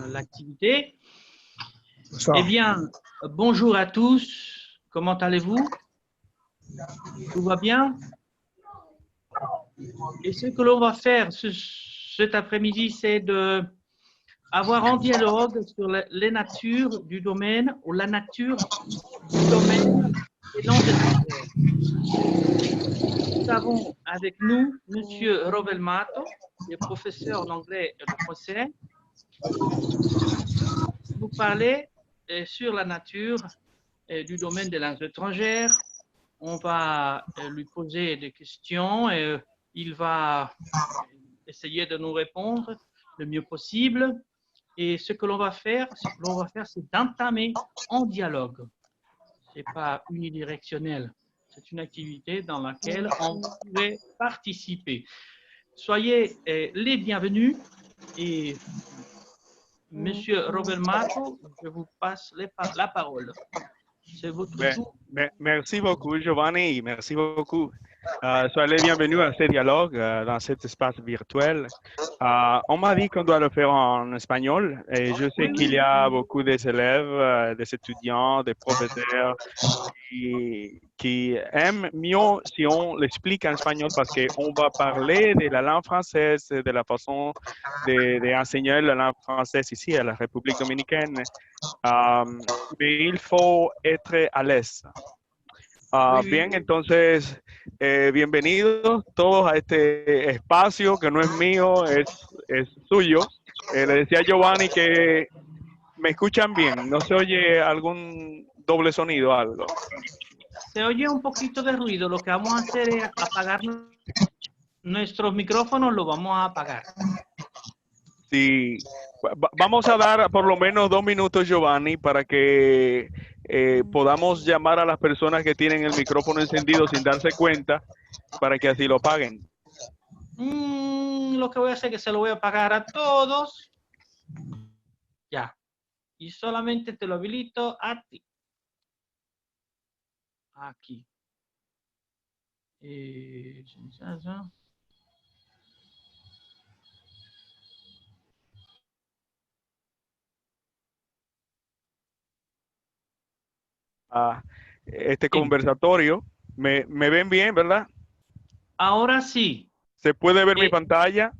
l'activité. Bonsoir. Eh bien, bonjour à tous. Comment allez-vous? Tout va bien? Et ce que l'on va faire cet après-midi, c'est de avoir un dialogue sur les natures du domaine ou la nature du domaine des langues étrangères. Nous avons avec nous Monsieur Rovel Mato, qui est professeur d'anglais et de français. Nous parler sur la nature du domaine des langues étrangères. On va lui poser des questions et il va essayer de nous répondre le mieux possible. Et ce que l'on va faire, c'est d'entamer un dialogue. Ce n'est pas unidirectionnel. C'est une activité dans laquelle on pourrait participer. Soyez les bienvenus et Monsieur Robert Mato, je vous passe la parole. C'est votre tour. Merci beaucoup, Giovanni. Merci beaucoup. Soyez les bienvenus à ce dialogue dans cet espace virtuel. On m'a dit qu'on doit le faire en espagnol et je sais qu'il y a beaucoup d'élèves, des étudiants, des professeurs qui aiment mieux si on l'explique en espagnol parce qu'on va parler de la langue française, de la façon d'enseigner la langue française ici à la République dominicaine. Mais il faut être à l'aise. Bien, entonces, bienvenidos todos a este espacio que no es mío, es suyo. Le decía a Giovanni que me escuchan bien, no se oye algún doble sonido, algo. Se oye un poquito de ruido, lo que vamos a hacer es apagar nuestros micrófonos, lo vamos a apagar. Sí, vamos a dar por lo menos 2 minutos, Giovanni, para que podamos llamar a las personas que tienen el micrófono encendido sin darse cuenta, para que así lo apaguen. Lo que voy a hacer es que se lo voy a apagar a todos. Ya. Y solamente te lo habilito a ti. Aquí. Este conversatorio. Me ven bien, ¿verdad? Ahora sí. ¿Se puede ver mi pantalla?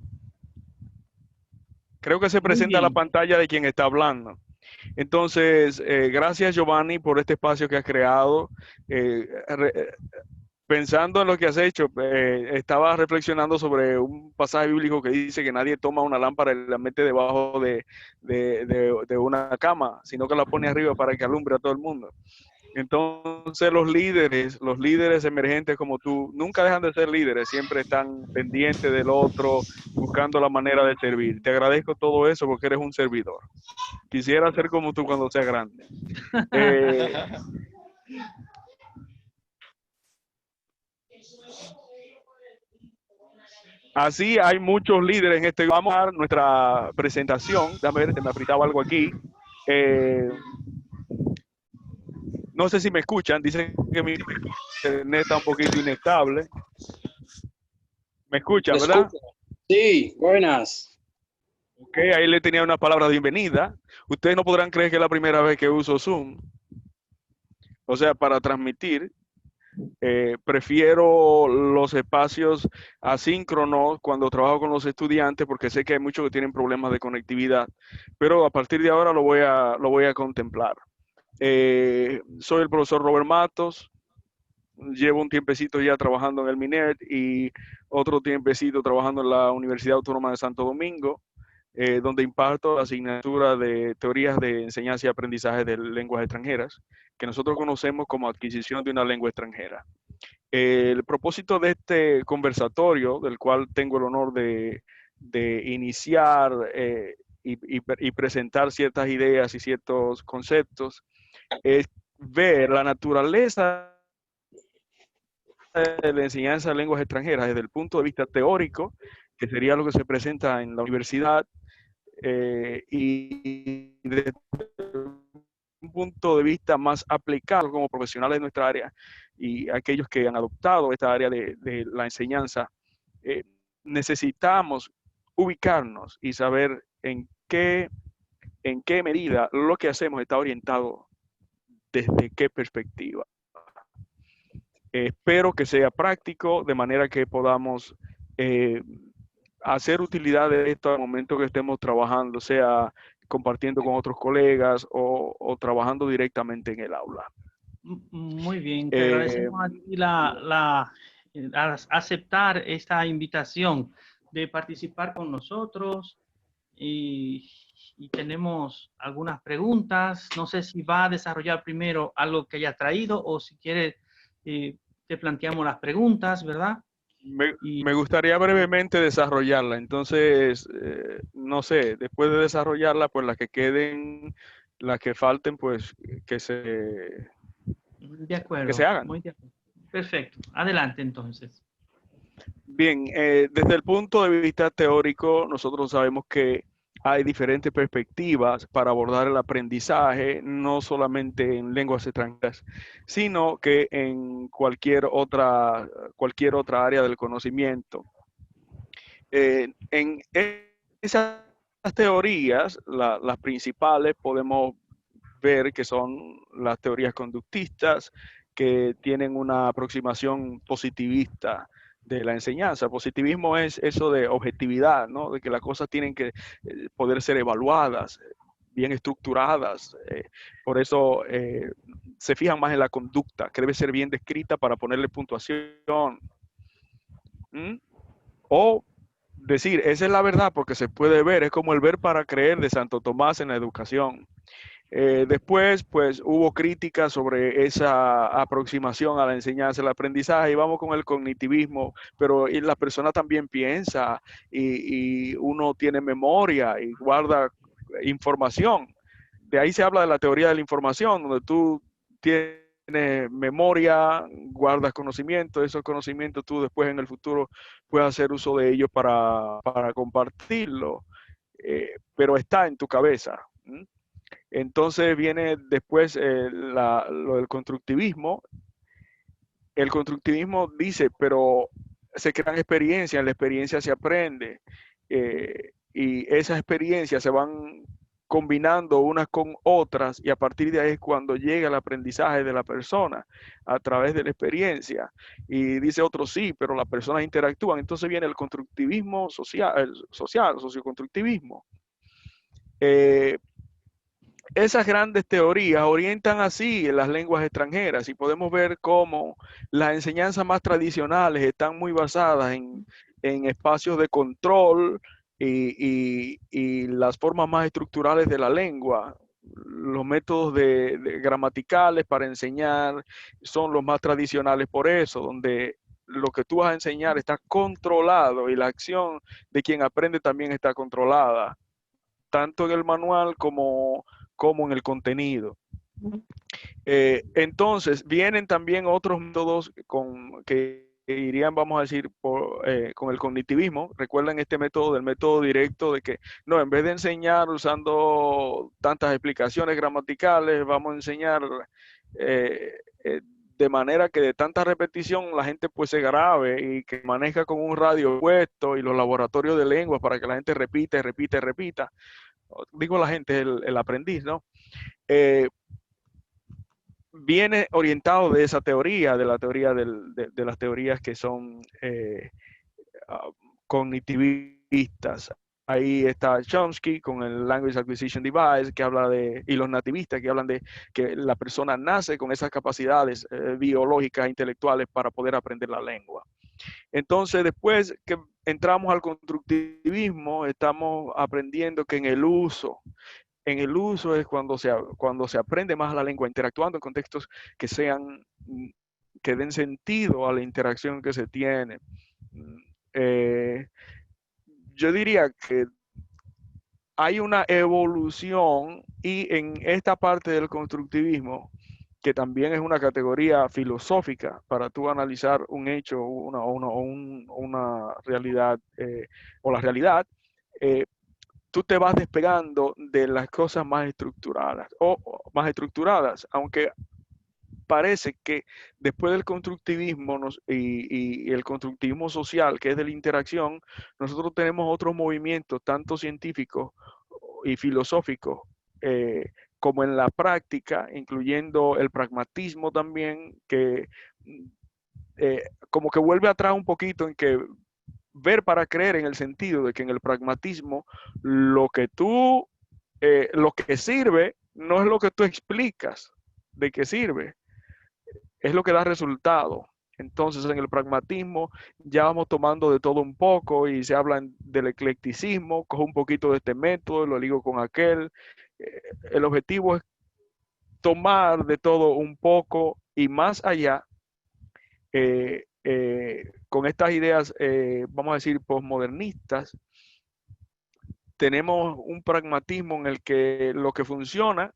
Creo que se presenta la pantalla de quien está hablando. Entonces, gracias Giovanni por este espacio que has creado. Pensando en lo que has hecho, estaba reflexionando sobre un pasaje bíblico que dice que nadie toma una lámpara y la mete debajo de una cama, sino que la pone arriba para que alumbre a todo el mundo. Entonces los líderes emergentes como tú, nunca dejan de ser líderes, siempre están pendientes del otro, buscando la manera de servir. Te agradezco todo eso porque eres un servidor. Quisiera ser como tú cuando seas grande. Así hay muchos líderes en este. Vamos a dar nuestra presentación. Déjame ver, se me apretaba algo aquí. No sé si me escuchan, dicen que mi internet está un poquito inestable. ¿Me escuchan, verdad? Sí, buenas. Ok, ahí le tenía una palabra de bienvenida. Ustedes no podrán creer que es la primera vez que uso Zoom. O sea, para transmitir, prefiero los espacios asíncronos cuando trabajo con los estudiantes porque sé que hay muchos que tienen problemas de conectividad. Pero a partir de ahora lo voy a contemplar. Soy el profesor Robert Matos, llevo un tiempecito ya trabajando en el MINERT y otro tiempecito trabajando en la Universidad Autónoma de Santo Domingo, donde imparto la asignatura de teorías de enseñanza y aprendizaje de lenguas extranjeras, que nosotros conocemos como adquisición de una lengua extranjera. El propósito de este conversatorio, del cual tengo el honor de iniciar y presentar ciertas ideas y ciertos conceptos, es ver la naturaleza de la enseñanza de lenguas extranjeras desde el punto de vista teórico, que sería lo que se presenta en la universidad, y desde un punto de vista más aplicado como profesionales de nuestra área y aquellos que han adoptado esta área de la enseñanza, necesitamos ubicarnos y saber en qué medida lo que hacemos está orientado desde qué perspectiva. Espero que sea práctico, de manera que podamos hacer utilidad de esto al momento que estemos trabajando, sea compartiendo con otros colegas o trabajando directamente en el aula. Muy bien, te agradecemos a ti aceptar esta invitación de participar con nosotros y tenemos algunas preguntas. No sé si va a desarrollar primero algo que haya traído o si quiere te planteamos las preguntas, ¿verdad? Me gustaría brevemente desarrollarla, entonces, no sé, después de desarrollarla, pues las que queden, las que falten, pues que se De acuerdo, hagan. muy de acuerdo. Perfecto, adelante entonces. Bien, desde el punto de vista teórico, nosotros sabemos que hay diferentes perspectivas para abordar el aprendizaje, no solamente en lenguas extranjeras, sino que en cualquier otra área del conocimiento. En esas teorías, las principales, podemos ver que son las teorías conductistas, que tienen una aproximación positivista de la enseñanza. Positivismo es eso de objetividad, ¿no? De que las cosas tienen que poder ser evaluadas, bien estructuradas. Por eso se fijan más en la conducta, que debe ser bien descrita para ponerle puntuación. O decir, esa es la verdad porque se puede ver, es como el ver para creer de Santo Tomás en la educación. Después, pues, hubo críticas sobre esa aproximación a la enseñanza, el aprendizaje, y vamos con el cognitivismo, pero la persona también piensa y uno tiene memoria y guarda información. De ahí se habla de la teoría de la información, donde tú tienes memoria, guardas conocimiento, esos conocimientos tú después en el futuro puedes hacer uso de ellos para compartirlo, pero está en tu cabeza. Entonces viene después lo del constructivismo. El constructivismo dice, pero se crean experiencias, en la experiencia se aprende y esas experiencias se van combinando unas con otras y a partir de ahí es cuando llega el aprendizaje de la persona a través de la experiencia. Y dice otro, sí, pero las personas interactúan. Entonces viene el constructivismo social, el socioconstructivismo. Esas grandes teorías orientan así en las lenguas extranjeras y podemos ver cómo las enseñanzas más tradicionales están muy basadas en espacios de control y las formas más estructurales de la lengua. Los métodos gramaticales para enseñar son los más tradicionales por eso, donde lo que tú vas a enseñar está controlado y la acción de quien aprende también está controlada, tanto en el manual como en el contenido. Entonces, vienen también otros métodos que irían, vamos a decir, con el cognitivismo. Recuerden este método del método directo de que, no, en vez de enseñar usando tantas explicaciones gramaticales, vamos a enseñar de manera que de tanta repetición la gente pues se grabe y que maneja con un radio puesto y los laboratorios de lengua para que la gente repita. Digo la gente, el aprendiz, ¿no? Viene orientado de esa teoría, de la teoría de las teorías que son cognitivistas. Ahí está Chomsky con el Language Acquisition Device, que habla y los nativistas que hablan de que la persona nace con esas capacidades biológicas e intelectuales para poder aprender la lengua. Entonces, después que entramos al constructivismo, estamos aprendiendo que en el uso es cuando se aprende más la lengua, interactuando en contextos que den sentido a la interacción que se tiene. Yo diría que hay una evolución y en esta parte del constructivismo, que también es una categoría filosófica para tú analizar un hecho, una realidad o la realidad, tú te vas despegando de las cosas más estructuradas, aunque parece que después del constructivismo y el constructivismo social, que es de la interacción, nosotros tenemos otros movimientos, tanto científicos y filosóficos, como en la práctica, incluyendo el pragmatismo también, que como que vuelve atrás un poquito en que ver para creer, en el sentido de que en el pragmatismo lo que sirve no es lo que tú explicas de qué sirve, es lo que da resultado. Entonces, en el pragmatismo ya vamos tomando de todo un poco y se habla del eclecticismo, cojo un poquito de este método, lo ligo con aquel. El objetivo es tomar de todo un poco y más allá, con estas ideas, vamos a decir, posmodernistas, tenemos un pragmatismo en el que lo que funciona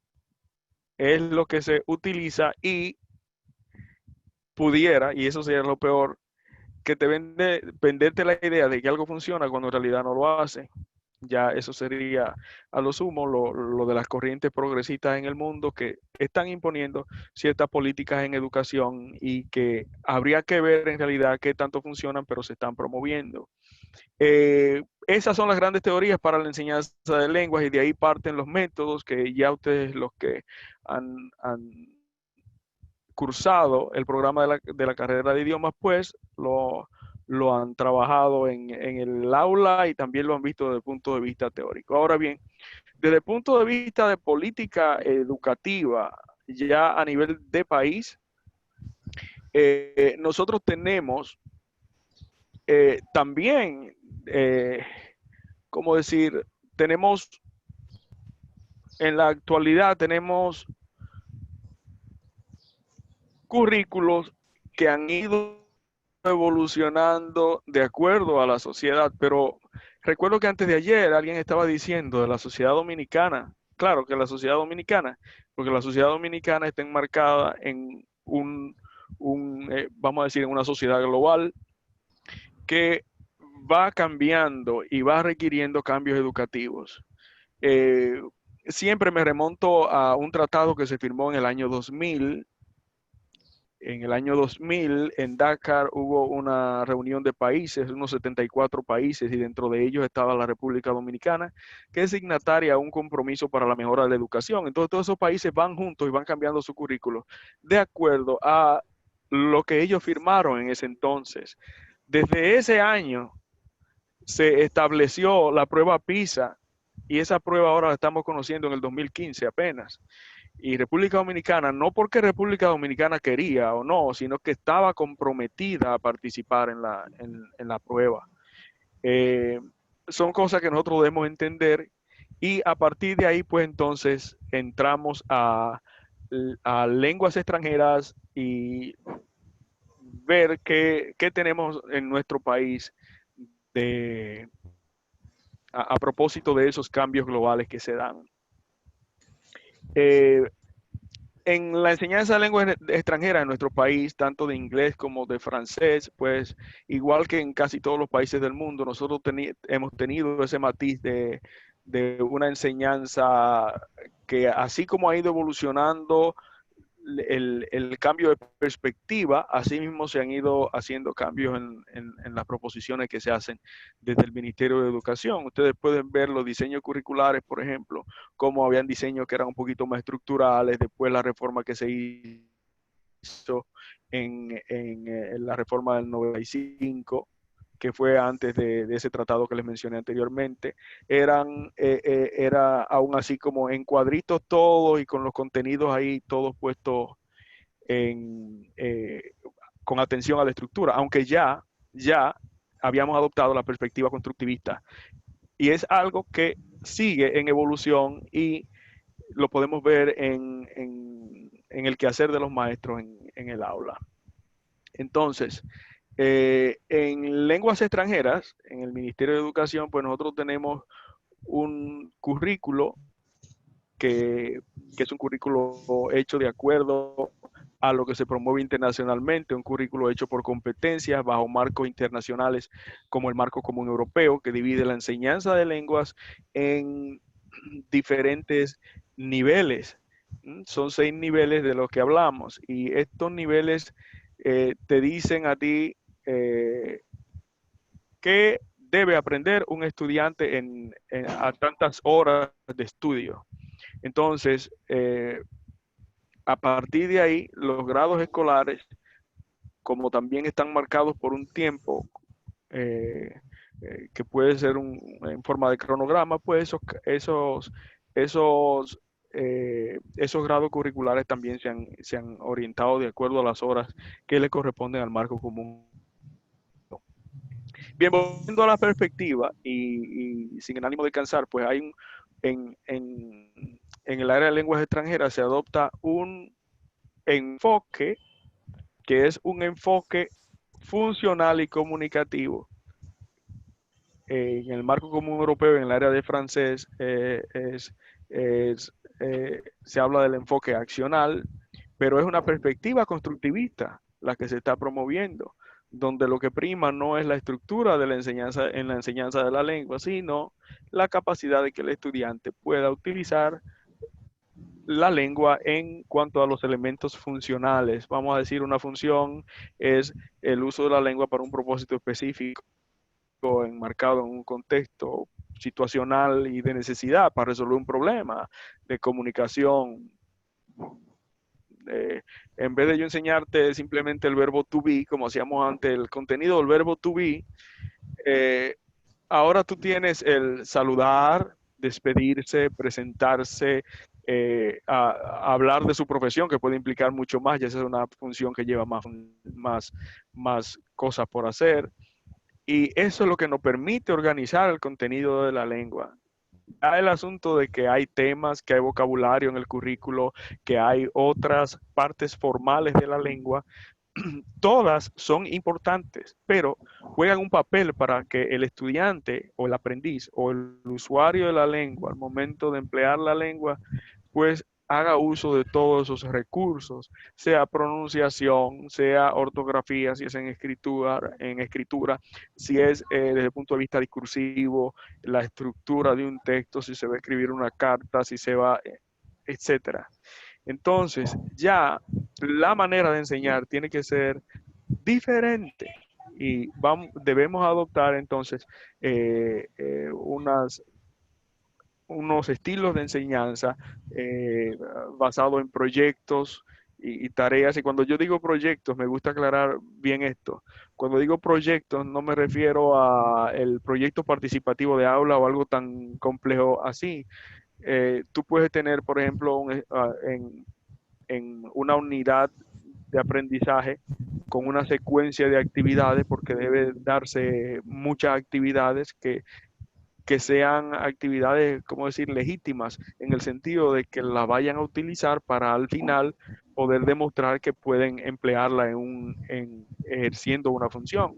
es lo que se utiliza y pudiera, y eso sería lo peor, que venderte la idea de que algo funciona cuando en realidad no lo hace. Ya eso sería a lo sumo lo de las corrientes progresistas en el mundo que están imponiendo ciertas políticas en educación y que habría que ver en realidad qué tanto funcionan, pero se están promoviendo. Esas son las grandes teorías para la enseñanza de lenguas y de ahí parten los métodos que ya ustedes, los que han cursado el programa de la carrera de idiomas, pues lo han trabajado en el aula y también lo han visto desde el punto de vista teórico. Ahora bien, desde el punto de vista de política educativa, ya a nivel de país, nosotros tenemos también, ¿cómo decir? Tenemos, en la actualidad, tenemos currículos que han ido evolucionando de acuerdo a la sociedad, pero recuerdo que antes de ayer alguien estaba diciendo de la sociedad dominicana, claro que la sociedad dominicana, porque la sociedad dominicana está enmarcada en vamos a decir, en una sociedad global que va cambiando y va requiriendo cambios educativos. Eh, Siempre me remonto a un tratado que se firmó en el año 2000. En el año 2000 en Dakar hubo una reunión de países, unos 74 países, y dentro de ellos estaba la República Dominicana, que es signataria a un compromiso para la mejora de la educación. Entonces todos esos países van juntos y van cambiando su currículo de acuerdo a lo que ellos firmaron en ese entonces. Desde ese año se estableció la prueba PISA y esa prueba ahora la estamos conociendo en el 2015 apenas. Y República Dominicana, no porque República Dominicana quería o no, sino que estaba comprometida a participar en la prueba. Son cosas que nosotros debemos entender y a partir de ahí, pues entonces entramos a lenguas extranjeras y ver qué tenemos en nuestro país de, a propósito de esos cambios globales que se dan. En la enseñanza de lenguas extranjeras en nuestro país, tanto de inglés como de francés, pues igual que en casi todos los países del mundo, nosotros hemos tenido ese matiz de una enseñanza que así como ha ido evolucionando el cambio de perspectiva, así mismo se han ido haciendo cambios en las proposiciones que se hacen desde el Ministerio de Educación. Ustedes pueden ver los diseños curriculares, por ejemplo, cómo habían diseños que eran un poquito más estructurales, después la reforma que se hizo en la reforma del 95, que fue antes de ese tratado que les mencioné anteriormente, era aún así como en cuadritos todos y con los contenidos ahí todos puestos con atención a la estructura, aunque ya habíamos adoptado la perspectiva constructivista. Y es algo que sigue en evolución y lo podemos ver en el quehacer de los maestros en el aula. Entonces, en lenguas extranjeras, en el Ministerio de Educación, pues nosotros tenemos un currículo que es un currículo hecho de acuerdo a lo que se promueve internacionalmente, un currículo hecho por competencias bajo marcos internacionales como el Marco Común Europeo, que divide la enseñanza de lenguas en diferentes niveles. Son 6 niveles de los que hablamos y estos niveles te dicen a ti qué debe aprender un estudiante a tantas horas de estudio. Entonces, a partir de ahí, los grados escolares, como también están marcados por un tiempo, que puede ser en forma de cronograma, pues esos grados curriculares también se han orientado de acuerdo a las horas que le corresponden al marco común. Bien, volviendo a la perspectiva y sin el ánimo de cansar, pues hay en el área de lenguas extranjeras se adopta un enfoque que es un enfoque funcional y comunicativo. En el marco común europeo, en el área de francés, se habla del enfoque accional, pero es una perspectiva constructivista la que se está promoviendo, donde lo que prima no es la estructura de la enseñanza en la enseñanza de la lengua, sino la capacidad de que el estudiante pueda utilizar la lengua en cuanto a los elementos funcionales. Vamos a decir, una función es el uso de la lengua para un propósito específico, enmarcado en un contexto situacional y de necesidad para resolver un problema de comunicación. En vez de yo enseñarte simplemente el verbo to be, como hacíamos antes, el contenido del verbo to be, ahora tú tienes el saludar, despedirse, presentarse, a hablar de su profesión, que puede implicar mucho más, ya esa es una función que lleva más cosas por hacer. Y eso es lo que nos permite organizar el contenido de la lengua. Ya el asunto de que hay temas, que hay vocabulario en el currículo, que hay otras partes formales de la lengua, todas son importantes, pero juegan un papel para que el estudiante o el aprendiz o el usuario de la lengua, al momento de emplear la lengua, pues haga uso de todos esos recursos, sea pronunciación, sea ortografía, si es en escritura, si es desde el punto de vista discursivo, la estructura de un texto, si se va a escribir una carta, si se va, etcétera. Entonces, ya la manera de enseñar tiene que ser diferente y debemos adoptar entonces unos estilos de enseñanza basados en proyectos y tareas. Y cuando yo digo proyectos, me gusta aclarar bien esto. Cuando digo proyectos, no me refiero a el proyecto participativo de aula o algo tan complejo así. Tú puedes tener, por ejemplo, en una unidad de aprendizaje con una secuencia de actividades, porque debe darse muchas actividades que sean actividades, ¿cómo decir?, legítimas, en el sentido de que la vayan a utilizar para al final poder demostrar que pueden emplearla ejerciendo una función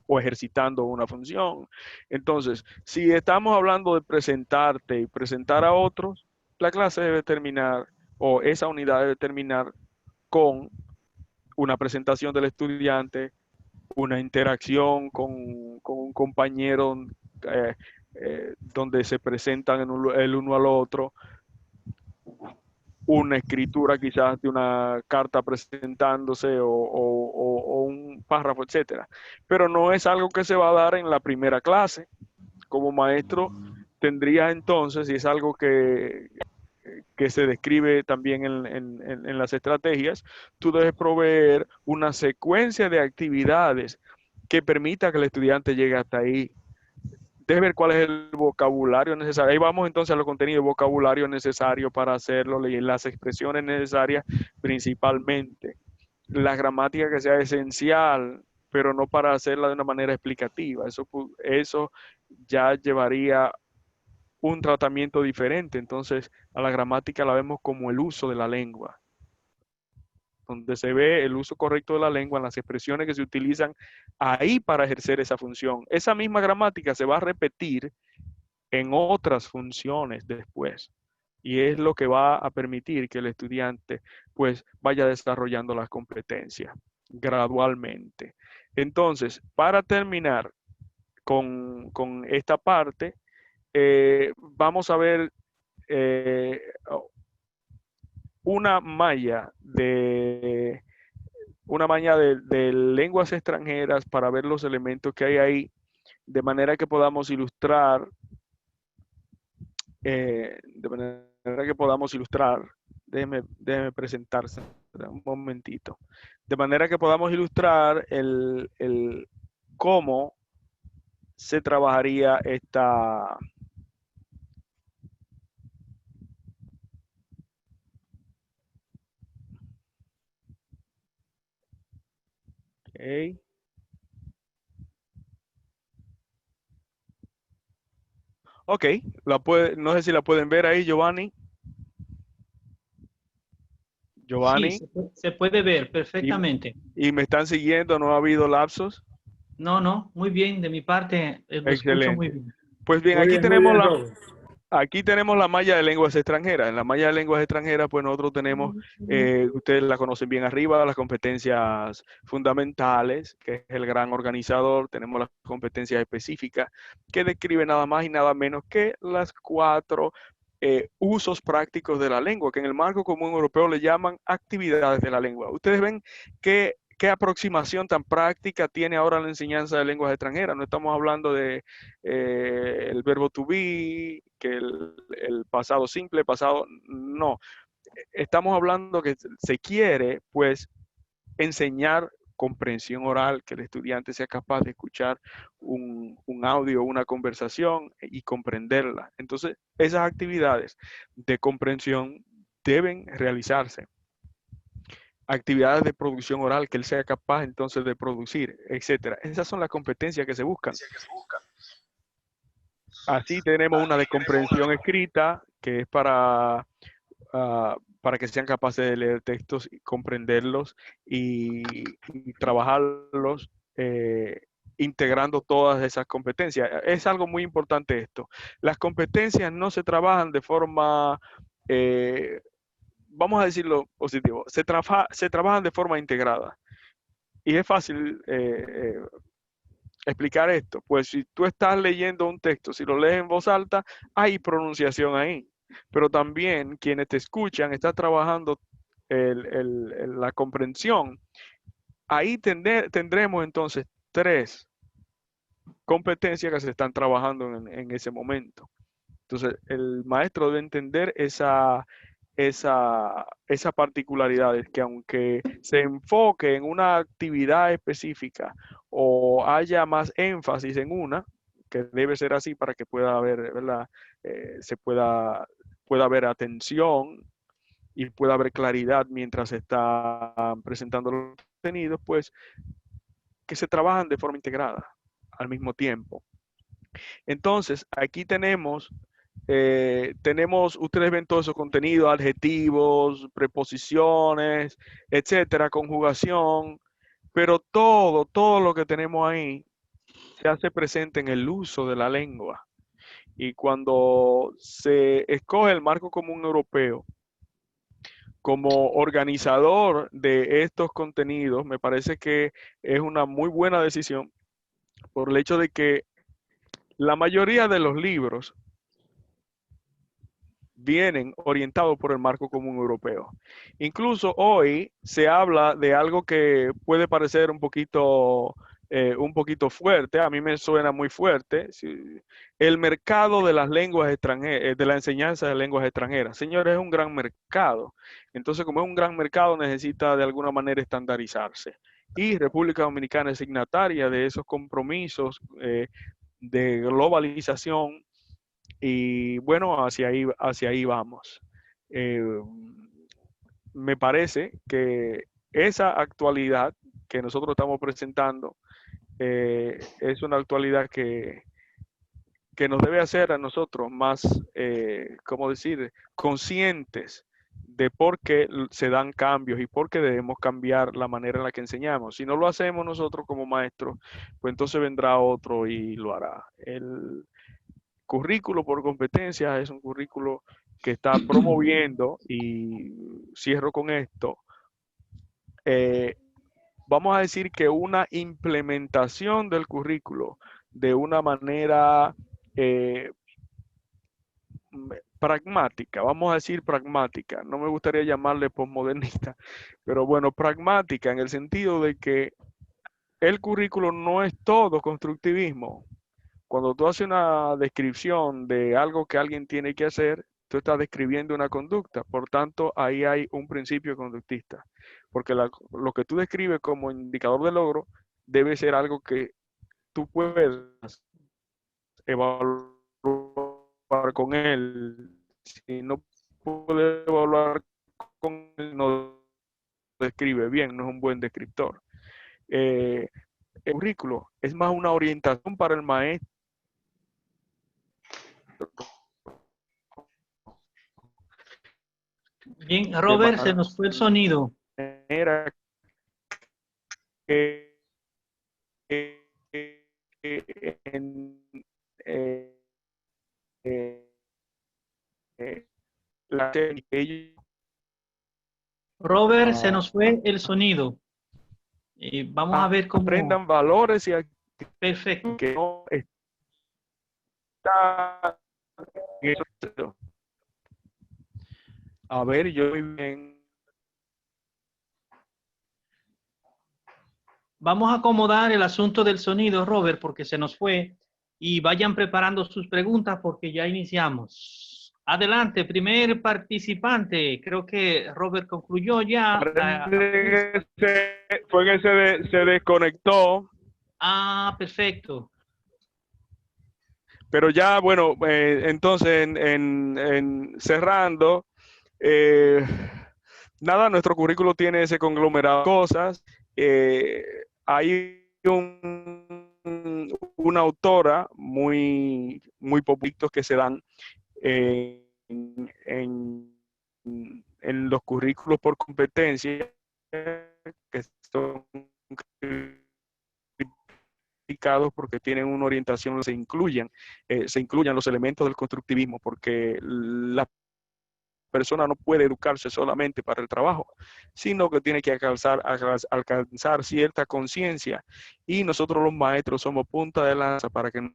o ejercitando una función. Entonces, si estamos hablando de presentarte y presentar a otros, la clase debe terminar o esa unidad debe terminar con una presentación del estudiante, una interacción con un compañero donde se presentan el uno al otro, una escritura quizás de una carta presentándose o un párrafo, etcétera. Pero no es algo que se va a dar en la primera clase. Como maestro tendrías entonces, y es algo que se describe también en las estrategias, tú debes proveer una secuencia de actividades que permita que el estudiante llegue hasta ahí. Debes ver cuál es el vocabulario necesario. Ahí vamos entonces a los contenidos, vocabulario necesario para hacerlo, las expresiones necesarias principalmente, la gramática que sea esencial, pero no para hacerla de una manera explicativa. Eso ya llevaría un tratamiento diferente. Entonces, a la gramática la vemos como el uso de la lengua, donde se ve el uso correcto de la lengua en las expresiones que se utilizan ahí para ejercer esa función. Esa misma gramática se va a repetir en otras funciones después. Y es lo que va a permitir que el estudiante pues vaya desarrollando las competencias gradualmente. Entonces, para terminar con esta parte, vamos a ver una malla de lenguas extranjeras para ver los elementos que hay ahí, de manera que podamos ilustrar, déjeme presentarse un momentito, de manera que podamos ilustrar el cómo se trabajaría esta. Okay. Ok, no sé si la pueden ver ahí, Giovanni. Sí, Giovanni, se puede ver y, perfectamente. y me están siguiendo, no ha habido lapsos. No, no, muy bien, de mi parte lo escucho muy Excelente. bien. Pues bien, Muy bien, Robert. aquí tenemos la malla de lenguas extranjeras. En la malla de lenguas extranjeras, pues nosotros tenemos, ustedes la conocen bien arriba, las competencias fundamentales, que es el gran organizador. Tenemos las competencias específicas, que describen nada más y nada menos que las 4 usos prácticos de la lengua, que en el marco común europeo le llaman actividades de la lengua. Ustedes ven qué aproximación tan práctica tiene ahora la enseñanza de lenguas extranjeras. No estamos hablando de el verbo to be, que el pasado simple, pasado, no. Estamos hablando que se quiere, pues, enseñar comprensión oral, que el estudiante sea capaz de escuchar un audio, una conversación y comprenderla. Entonces, esas actividades de comprensión deben realizarse. Actividades de producción oral, que él sea capaz entonces de producir, etcétera. Esas son las competencias que se buscan. Así tenemos una de comprensión escrita, que es para que sean capaces de leer textos y comprenderlos y trabajarlos, integrando todas esas competencias. Es algo muy importante esto. Las competencias no se trabajan de forma, vamos a decirlo positivo, se trabajan de forma integrada. Y es fácil explicar esto. Pues si tú estás leyendo un texto, si lo lees en voz alta, hay pronunciación ahí. Pero también quienes te escuchan están trabajando la comprensión. Ahí tendremos entonces 3 competencias que se están trabajando en ese momento. Entonces, el maestro debe entender esa particularidad, que aunque se enfoque en una actividad específica o haya más énfasis en una, que debe ser así para que pueda haber, ¿verdad? Pueda haber atención y pueda haber claridad mientras se está presentando los contenidos, pues que se trabajan de forma integrada al mismo tiempo. Entonces, aquí ustedes ven todo eso contenido, adjetivos, preposiciones, etcétera, conjugación, pero todo lo que tenemos ahí se hace presente en el uso de la lengua. Y cuando se escoge el marco común europeo como organizador de estos contenidos, me parece que es una muy buena decisión por el hecho de que la mayoría de los libros vienen orientados por el marco común europeo. Incluso hoy se habla de algo que puede parecer un poquito fuerte, a mí me suena muy fuerte, el mercado de las lenguas extranjeras, de la enseñanza de lenguas extranjeras. Señores, es un gran mercado. Entonces, como es un gran mercado, necesita de alguna manera estandarizarse. Y República Dominicana es signataria de esos compromisos de globalización. Y bueno, hacia ahí vamos. Eh, Me parece que esa actualidad que nosotros estamos presentando es una actualidad que nos debe hacer a nosotros más, ¿cómo decir?, conscientes de por qué se dan cambios y por qué debemos cambiar la manera en la que enseñamos. Si no lo hacemos nosotros como maestros, pues entonces vendrá otro y lo hará. El currículo por competencias es un currículo que está promoviendo, y cierro con esto, eh, vamos a decir que una implementación del currículo de una manera pragmática, vamos a decir pragmática, no me gustaría llamarle posmodernista, pero bueno, pragmática en el sentido de que el currículo no es todo constructivismo. Cuando tú haces una descripción de algo que alguien tiene que hacer, tú estás describiendo una conducta, por tanto, ahí hay un principio conductista, porque lo que tú describes como indicador de logro debe ser algo que tú puedas evaluar con él. Si no puede evaluar con él, no describe bien, no es un buen descriptor. El currículo es más una orientación para el maestro. Bien, Robert, se nos fue el sonido. Era que en, la técnica ellos Robert, se nos fue el sonido. Vamos a ver cómo. aprendan valores y Perfecto. que no está en eso. A ver, yo muy bien. Vamos a acomodar el asunto del sonido, Robert, porque se nos fue. Y vayan preparando sus preguntas porque ya iniciamos. Adelante, primer participante. Creo que Robert concluyó ya. Fue que se desconectó. Ah, perfecto. Pero ya, bueno, entonces cerrando, nada, nuestro currículo tiene ese conglomerado de cosas. Hay una autora muy popular que se dan en los currículos por competencia, que son porque tienen una orientación, se incluyan los elementos del constructivismo, porque la persona no puede educarse solamente para el trabajo, sino que tiene que alcanzar cierta conciencia, y nosotros los maestros somos punta de lanza para que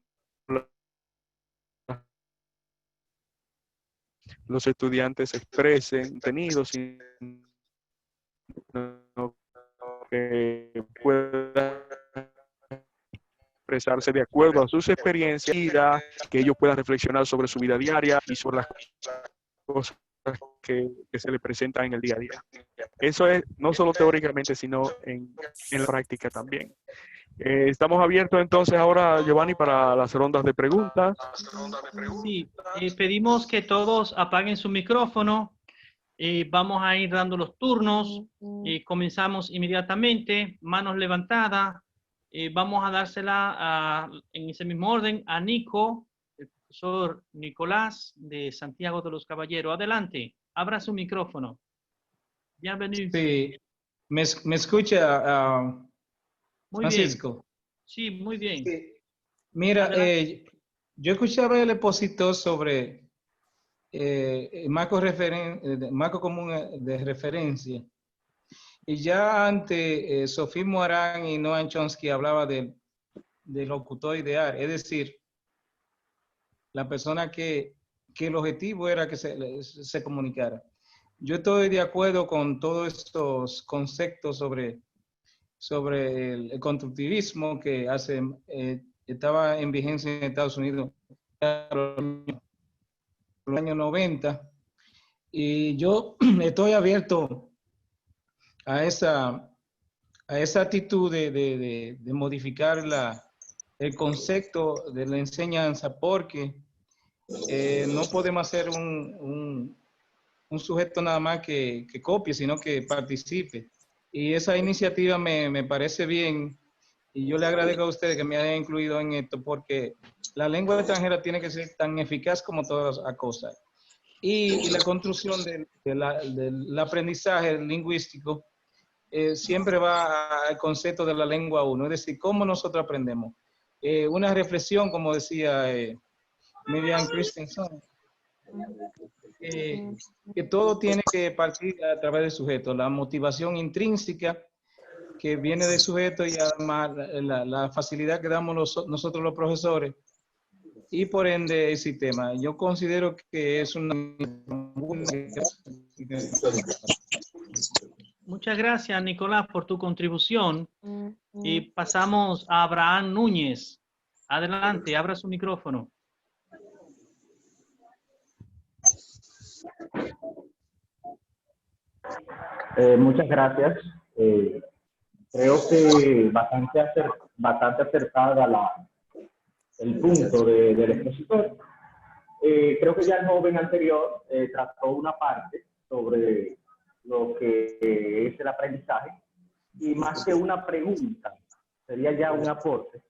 los estudiantes se expresen contenidos y que puedan expresarse de acuerdo a sus experiencias, que ellos puedan reflexionar sobre su vida diaria y sobre las cosas que se les presentan en el día a día. Eso es no solo teóricamente, sino en la práctica también. Estamos abiertos entonces ahora, Giovanni, para las rondas de preguntas. Sí, pedimos que todos apaguen su micrófono. Vamos a ir dando los turnos. Comenzamos inmediatamente. Manos levantadas. Vamos a dársela en ese mismo orden a Nico, el profesor Nicolás de Santiago de los Caballeros. Adelante, abra su micrófono. Bienvenido. Sí, ¿me escucha, Muy Francisco? bien. Sí, muy bien. Sí. Mira, yo escuchaba el expositor sobre marco común de referencia. Y ya antes, Sofía Morán y Noam Chomsky hablaba del locutor ideal, es decir, la persona que el objetivo era que se comunicara. Yo estoy de acuerdo con todos estos conceptos sobre el constructivismo que estaba en vigencia en Estados Unidos en los años 90. Y yo estoy abierto a esa actitud de modificar el concepto de la enseñanza, porque no podemos hacer un sujeto nada más que copie, sino que participe. Y esa iniciativa me parece bien, y yo le agradezco a ustedes que me hayan incluido en esto, porque la lengua extranjera tiene que ser tan eficaz como todas las cosas. Y la construcción del aprendizaje lingüístico siempre va al concepto de la lengua uno, es decir, cómo nosotros aprendemos. Una reflexión, como decía Miriam Christensen, que todo tiene que partir a través del sujeto, la motivación intrínseca que viene del sujeto, y además la facilidad que damos nosotros los profesores y por ende el sistema. Yo considero que es una... Muchas gracias, Nicolás, por tu contribución. Y pasamos a Abraham Núñez. Adelante, abra su micrófono. Muchas gracias. Creo que bastante acertada el punto del expositor. Creo que ya el joven anterior trató una parte sobre lo que es el aprendizaje y más que una pregunta, sería ya un aporte,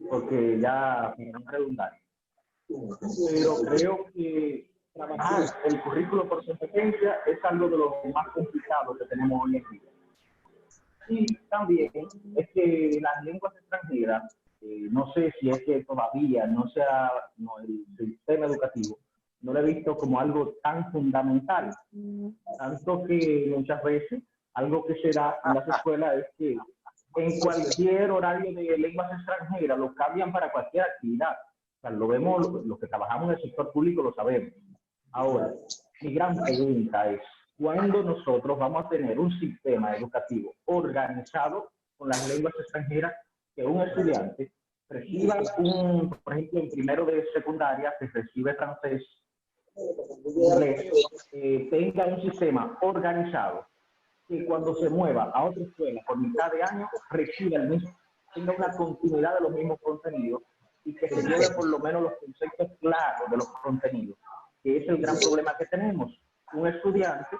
porque ya para no redundar. Pero creo que trabajar el currículo por competencia es algo de lo más complicado que tenemos hoy en día. Y también es que las lenguas extranjeras, no sé si es que todavía el sistema educativo no lo he visto como algo tan fundamental, tanto que muchas veces algo que se da en las escuelas es que en cualquier horario de lenguas extranjeras lo cambian para cualquier actividad. O sea, lo vemos, los que trabajamos en el sector público lo sabemos. Ahora, mi gran pregunta es, ¿cuándo nosotros vamos a tener un sistema educativo organizado con las lenguas extranjeras que un estudiante reciba por ejemplo, en primero de secundaria, que recibe francés, inglés, tenga un sistema organizado que cuando se mueva a otra escuela por mitad de año reciba el mismo, tenga una continuidad de los mismos contenidos y que se lleve por lo menos los conceptos claros de los contenidos, que es el gran problema que tenemos. Un estudiante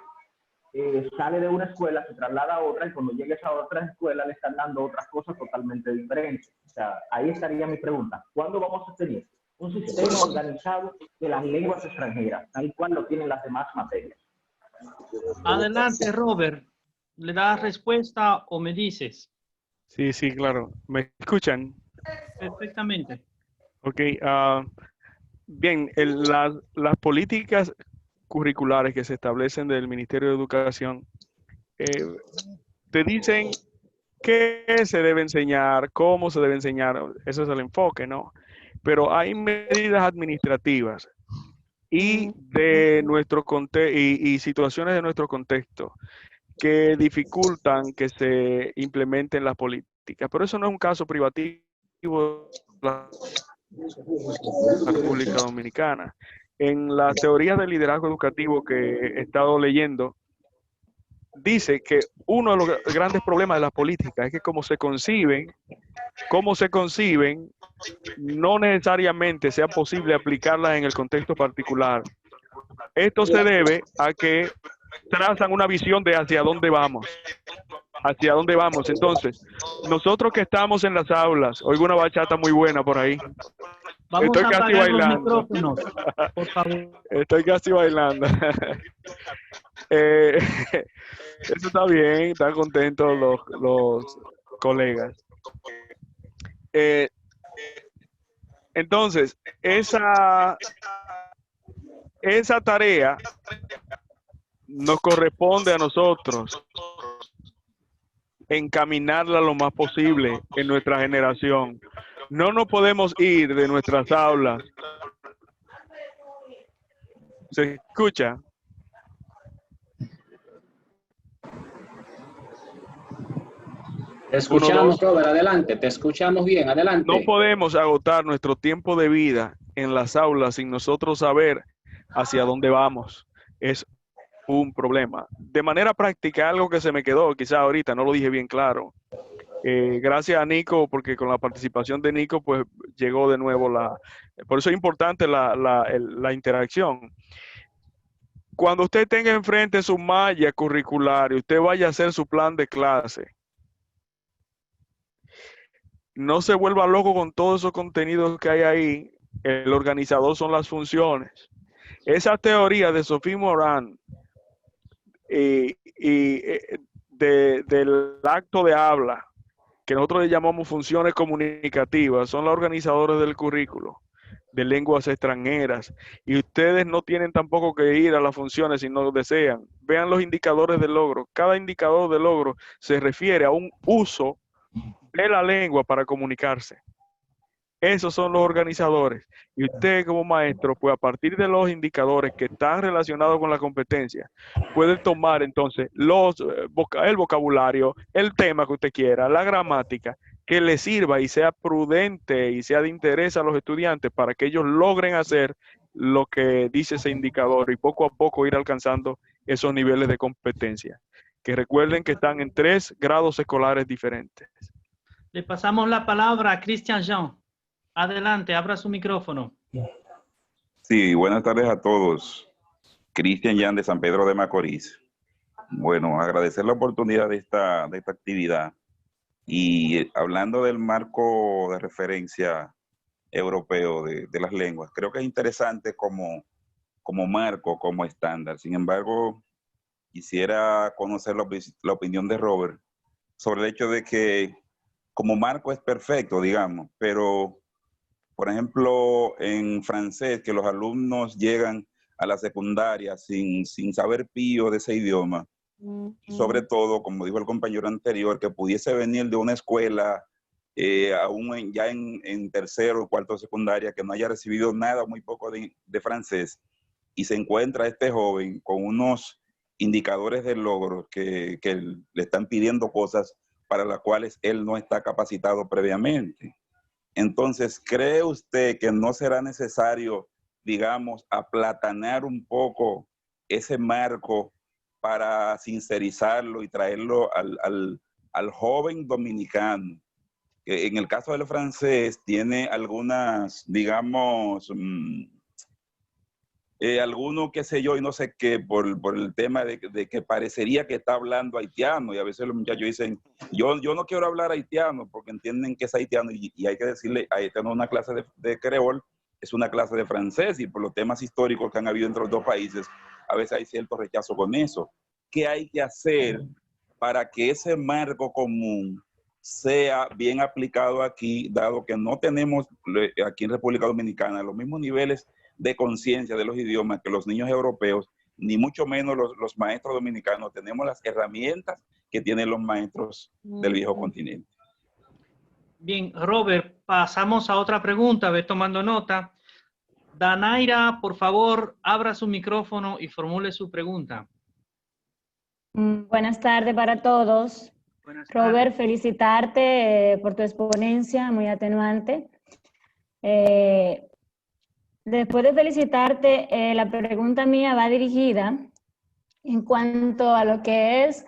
sale de una escuela, se traslada a otra y cuando llegue a esa otra escuela le están dando otras cosas totalmente diferentes. O sea, ahí estaría mi pregunta. ¿Cuándo vamos a tener un sistema organizado de las lenguas extranjeras, tal cual lo tienen las demás materias? Adelante, Robert. ¿Le das respuesta o me dices? Sí, sí, claro. ¿Me escuchan? Perfectamente. Ok. Bien, las políticas curriculares que se establecen del Ministerio de Educación te dicen qué se debe enseñar, cómo se debe enseñar. Ese es el enfoque, ¿no? Pero hay medidas administrativas y de nuestro y situaciones de nuestro contexto que dificultan que se implementen las políticas. Pero eso no es un caso privativo de la República Dominicana. En las teorías del liderazgo educativo que he estado leyendo, dice que uno de los grandes problemas de las políticas es que cómo se conciben, no necesariamente sea posible aplicarlas en el contexto particular. Esto se debe a que trazan una visión de hacia dónde vamos. Hacia dónde vamos. Entonces, nosotros que estamos en las aulas, oigo una bachata muy buena por ahí. Vamos Estoy a casi apagar los bailando. micrófonos, por favor. Estoy casi bailando. Eso está bien, están contentos los colegas. Entonces, esa tarea nos corresponde a nosotros encaminarla lo más posible en nuestra generación. No nos podemos ir de nuestras aulas. ¿Se escucha? Te escuchamos, Robert, adelante, te escuchamos bien, adelante. No podemos agotar nuestro tiempo de vida en las aulas sin nosotros saber hacia dónde vamos. Es un problema. De manera práctica, algo que se me quedó, quizás ahorita no lo dije bien claro. Gracias a Nico, porque con la participación de Nico, pues llegó de nuevo por eso es importante la interacción. Cuando usted tenga enfrente su malla curricular y usted vaya a hacer su plan de clase, no se vuelva loco con todos esos contenidos que hay ahí. El organizador son las funciones. Esa teoría de Sophie Moran del acto de habla, que nosotros le llamamos funciones comunicativas, son los organizadores del currículo de lenguas extranjeras. Y ustedes no tienen tampoco que ir a las funciones si no lo desean. Vean los indicadores de logro. Cada indicador de logro se refiere a un uso de la lengua para comunicarse. Esos son los organizadores. Y usted como maestro, pues a partir de los indicadores que están relacionados con la competencia, puede tomar entonces el vocabulario, el tema que usted quiera, la gramática, que le sirva y sea prudente y sea de interés a los estudiantes para que ellos logren hacer lo que dice ese indicador y poco a poco ir alcanzando esos niveles de competencia. Que recuerden que están en 3 grados escolares diferentes. Le pasamos la palabra a Christian Jean. Adelante, abra su micrófono. Sí, buenas tardes a todos. Cristian Jan de San Pedro de Macorís. Bueno, agradecer la oportunidad de esta actividad. Y hablando del marco de referencia europeo de las lenguas, creo que es interesante como marco, como estándar. Sin embargo, quisiera conocer la opinión de Robert sobre el hecho de que como marco es perfecto, digamos, pero por ejemplo, en francés, que los alumnos llegan a la secundaria sin saber pío de ese idioma, y sobre todo, como dijo el compañero anterior, que pudiese venir de una escuela, aún ya en tercero o cuarto de secundaria, que no haya recibido nada, muy poco de francés, y se encuentra este joven con unos indicadores de logro que le están pidiendo cosas para las cuales él no está capacitado previamente. Entonces, ¿cree usted que no será necesario, digamos, aplatanar un poco ese marco para sincerizarlo y traerlo al joven dominicano? Que en el caso del francés tiene algunas, digamos, alguno qué sé yo y no sé qué, por el tema de que parecería que está hablando haitiano, y a veces los muchachos dicen, yo no quiero hablar haitiano, porque entienden que es haitiano, y hay que decirle, haitiano es una clase de creol, es una clase de francés, y por los temas históricos que han habido entre los dos países, a veces hay cierto rechazo con eso. ¿Qué hay que hacer para que ese marco común sea bien aplicado aquí, dado que no tenemos aquí en República Dominicana los mismos niveles de conciencia de los idiomas que los niños europeos, ni mucho menos los maestros dominicanos tenemos las herramientas que tienen los maestros del viejo continente? Bien, Robert, pasamos a otra pregunta, ve tomando nota. Danaira, por favor, abra su micrófono y formule su pregunta. Buenas tardes para todos. Buenas Robert, tardes. felicitarte por tu exponencia, muy atenuante. Después de felicitarte, la pregunta mía va dirigida en cuanto a lo que es,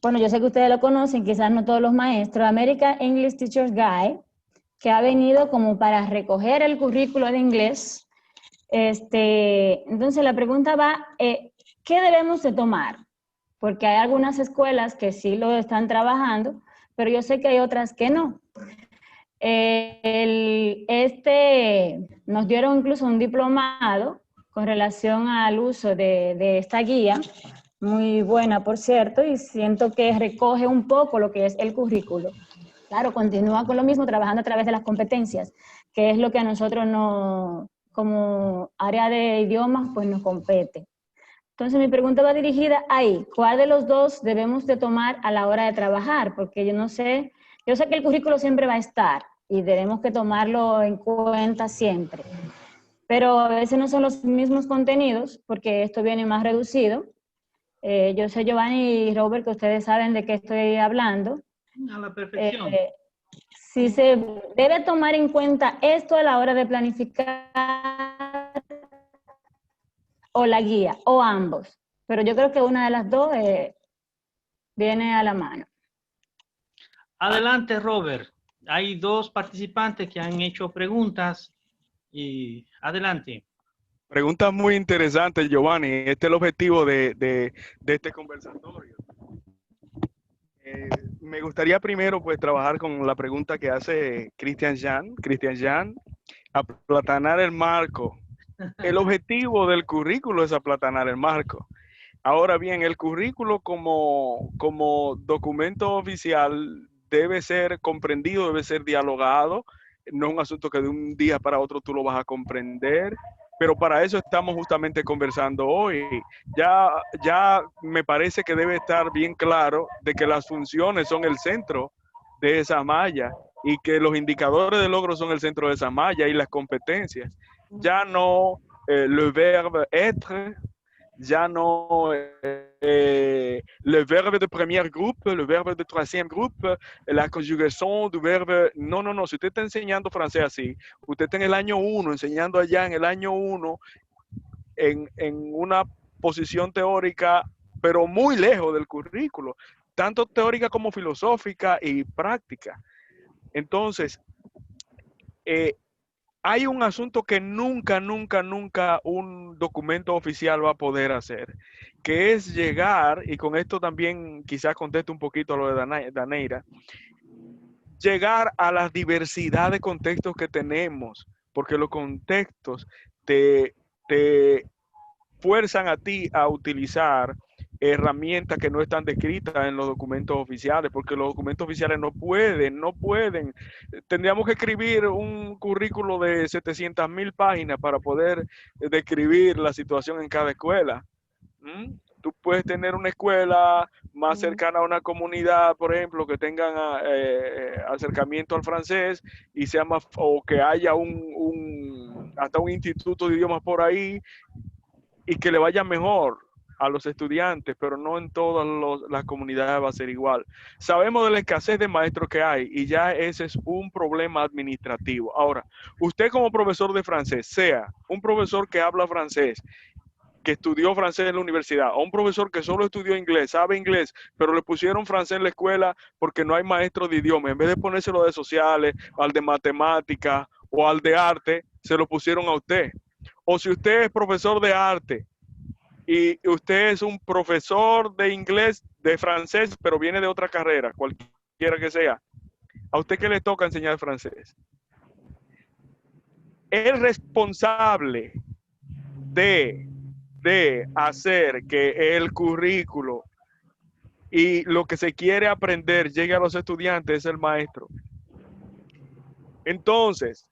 bueno, yo sé que ustedes lo conocen, quizás no todos los maestros, American English Teacher's Guide, que ha venido como para recoger el currículo de inglés. Entonces la pregunta va, ¿qué debemos de tomar? Porque hay algunas escuelas que sí lo están trabajando, pero yo sé que hay otras que no. Nos dieron incluso un diplomado con relación al uso de esta guía, muy buena por cierto, y siento que recoge un poco lo que es el currículo. Claro, continúa con lo mismo, trabajando a través de las competencias, que es lo que a nosotros como área de idiomas, pues nos compete. Entonces mi pregunta va dirigida ahí, ¿cuál de los dos debemos de tomar a la hora de trabajar? Porque yo sé que el currículo siempre va a estar y tenemos que tomarlo en cuenta siempre. Pero a veces no son los mismos contenidos porque esto viene más reducido. Yo sé, Giovanni y Robert, que ustedes saben de qué estoy hablando. A la perfección. Si se debe tomar en cuenta esto a la hora de planificar o la guía, o ambos. Pero yo creo que una de las dos viene a la mano. Adelante, Robert. Hay dos participantes que han hecho preguntas y adelante. Pregunta muy interesante, Giovanni. Este es el objetivo de este conversatorio. Me gustaría primero pues trabajar con la pregunta que hace Christian Jan, aplatanar el marco. El objetivo del currículo es aplatanar el marco. Ahora bien, el currículo como documento oficial debe ser comprendido, debe ser dialogado. No es un asunto que de un día para otro tú lo vas a comprender, pero para eso estamos justamente conversando hoy. Ya me parece que debe estar bien claro de que las funciones son el centro de esa malla y que los indicadores de logro son el centro de esa malla y las competencias. Ya no le verbe être, ya no le verbe de premier groupe, le verbe de troisième groupe, la conjugación du verbe. No, no, no. Si usted está enseñando francés así, usted está en el año 1, enseñando allá en el año 1, en una posición teórica, pero muy lejos del currículo, tanto teórica como filosófica y práctica. Entonces, hay un asunto que nunca un documento oficial va a poder hacer, que es llegar, y con esto también quizás conteste un poquito a lo de Daneira, llegar a la diversidad de contextos que tenemos, porque los contextos te fuerzan a ti a utilizar herramientas que no están descritas en los documentos oficiales, porque los documentos oficiales no pueden. Tendríamos que escribir un currículo de 700,000 páginas para poder describir la situación en cada escuela. Tú puedes tener una escuela más cercana a una comunidad, por ejemplo, que tengan acercamiento al francés y sea más, o que haya hasta un instituto de idiomas por ahí y que le vaya mejor a los estudiantes, pero no en todas las comunidades va a ser igual. Sabemos de la escasez de maestros que hay y ya ese es un problema administrativo. Ahora, usted como profesor de francés, sea un profesor que habla francés, que estudió francés en la universidad, o un profesor que solo estudió inglés, sabe inglés, pero le pusieron francés en la escuela porque no hay maestro de idioma, en vez de ponérselo de sociales, al de matemáticas o al de arte, se lo pusieron a usted. O si usted es profesor de arte y usted es un profesor de inglés, de francés, pero viene de otra carrera, cualquiera que sea, ¿a usted qué le toca enseñar francés? El responsable de hacer que el currículo y lo que se quiere aprender llegue a los estudiantes es el maestro. Entonces,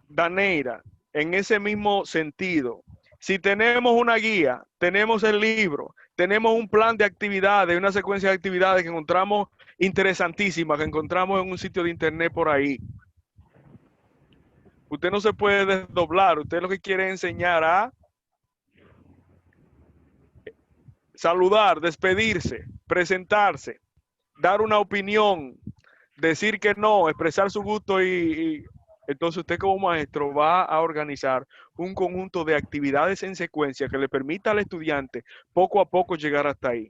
Daneira, en ese mismo sentido, si tenemos una guía, tenemos el libro, tenemos un plan de actividades, una secuencia de actividades que encontramos interesantísimas, que encontramos en un sitio de internet por ahí. Usted no se puede desdoblar, usted lo que quiere es enseñar a saludar, despedirse, presentarse, dar una opinión, decir que no, expresar su gusto y entonces usted como maestro va a organizar un conjunto de actividades en secuencia que le permita al estudiante poco a poco llegar hasta ahí.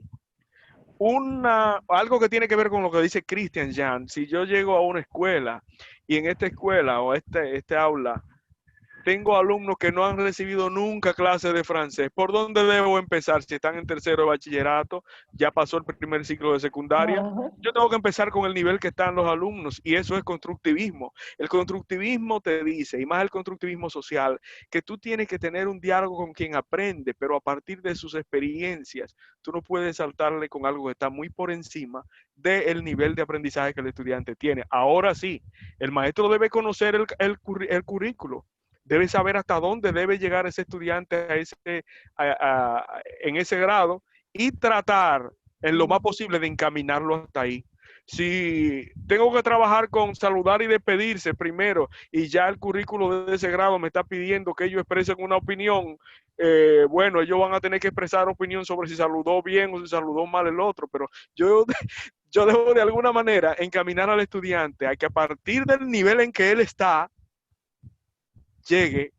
Algo que tiene que ver con lo que dice Christian Jan, si yo llego a una escuela y en esta escuela o este aula tengo alumnos que no han recibido nunca clases de francés. ¿Por dónde debo empezar? Si están en tercero de bachillerato, ya pasó el primer ciclo de secundaria. Yo tengo que empezar con el nivel que están los alumnos y eso es constructivismo. El constructivismo te dice, y más el constructivismo social, que tú tienes que tener un diálogo con quien aprende, pero a partir de sus experiencias. Tú no puedes saltarle con algo que está muy por encima del nivel de aprendizaje que el estudiante tiene. Ahora sí, el maestro debe conocer el currículo. Debe saber hasta dónde debe llegar ese estudiante en ese grado y tratar en lo más posible de encaminarlo hasta ahí. Si tengo que trabajar con saludar y despedirse primero y ya el currículo de ese grado me está pidiendo que ellos expresen una opinión, bueno, ellos van a tener que expresar opinión sobre si saludó bien o si saludó mal el otro, pero yo debo de alguna manera encaminar al estudiante a que a partir del nivel en que él está, llegue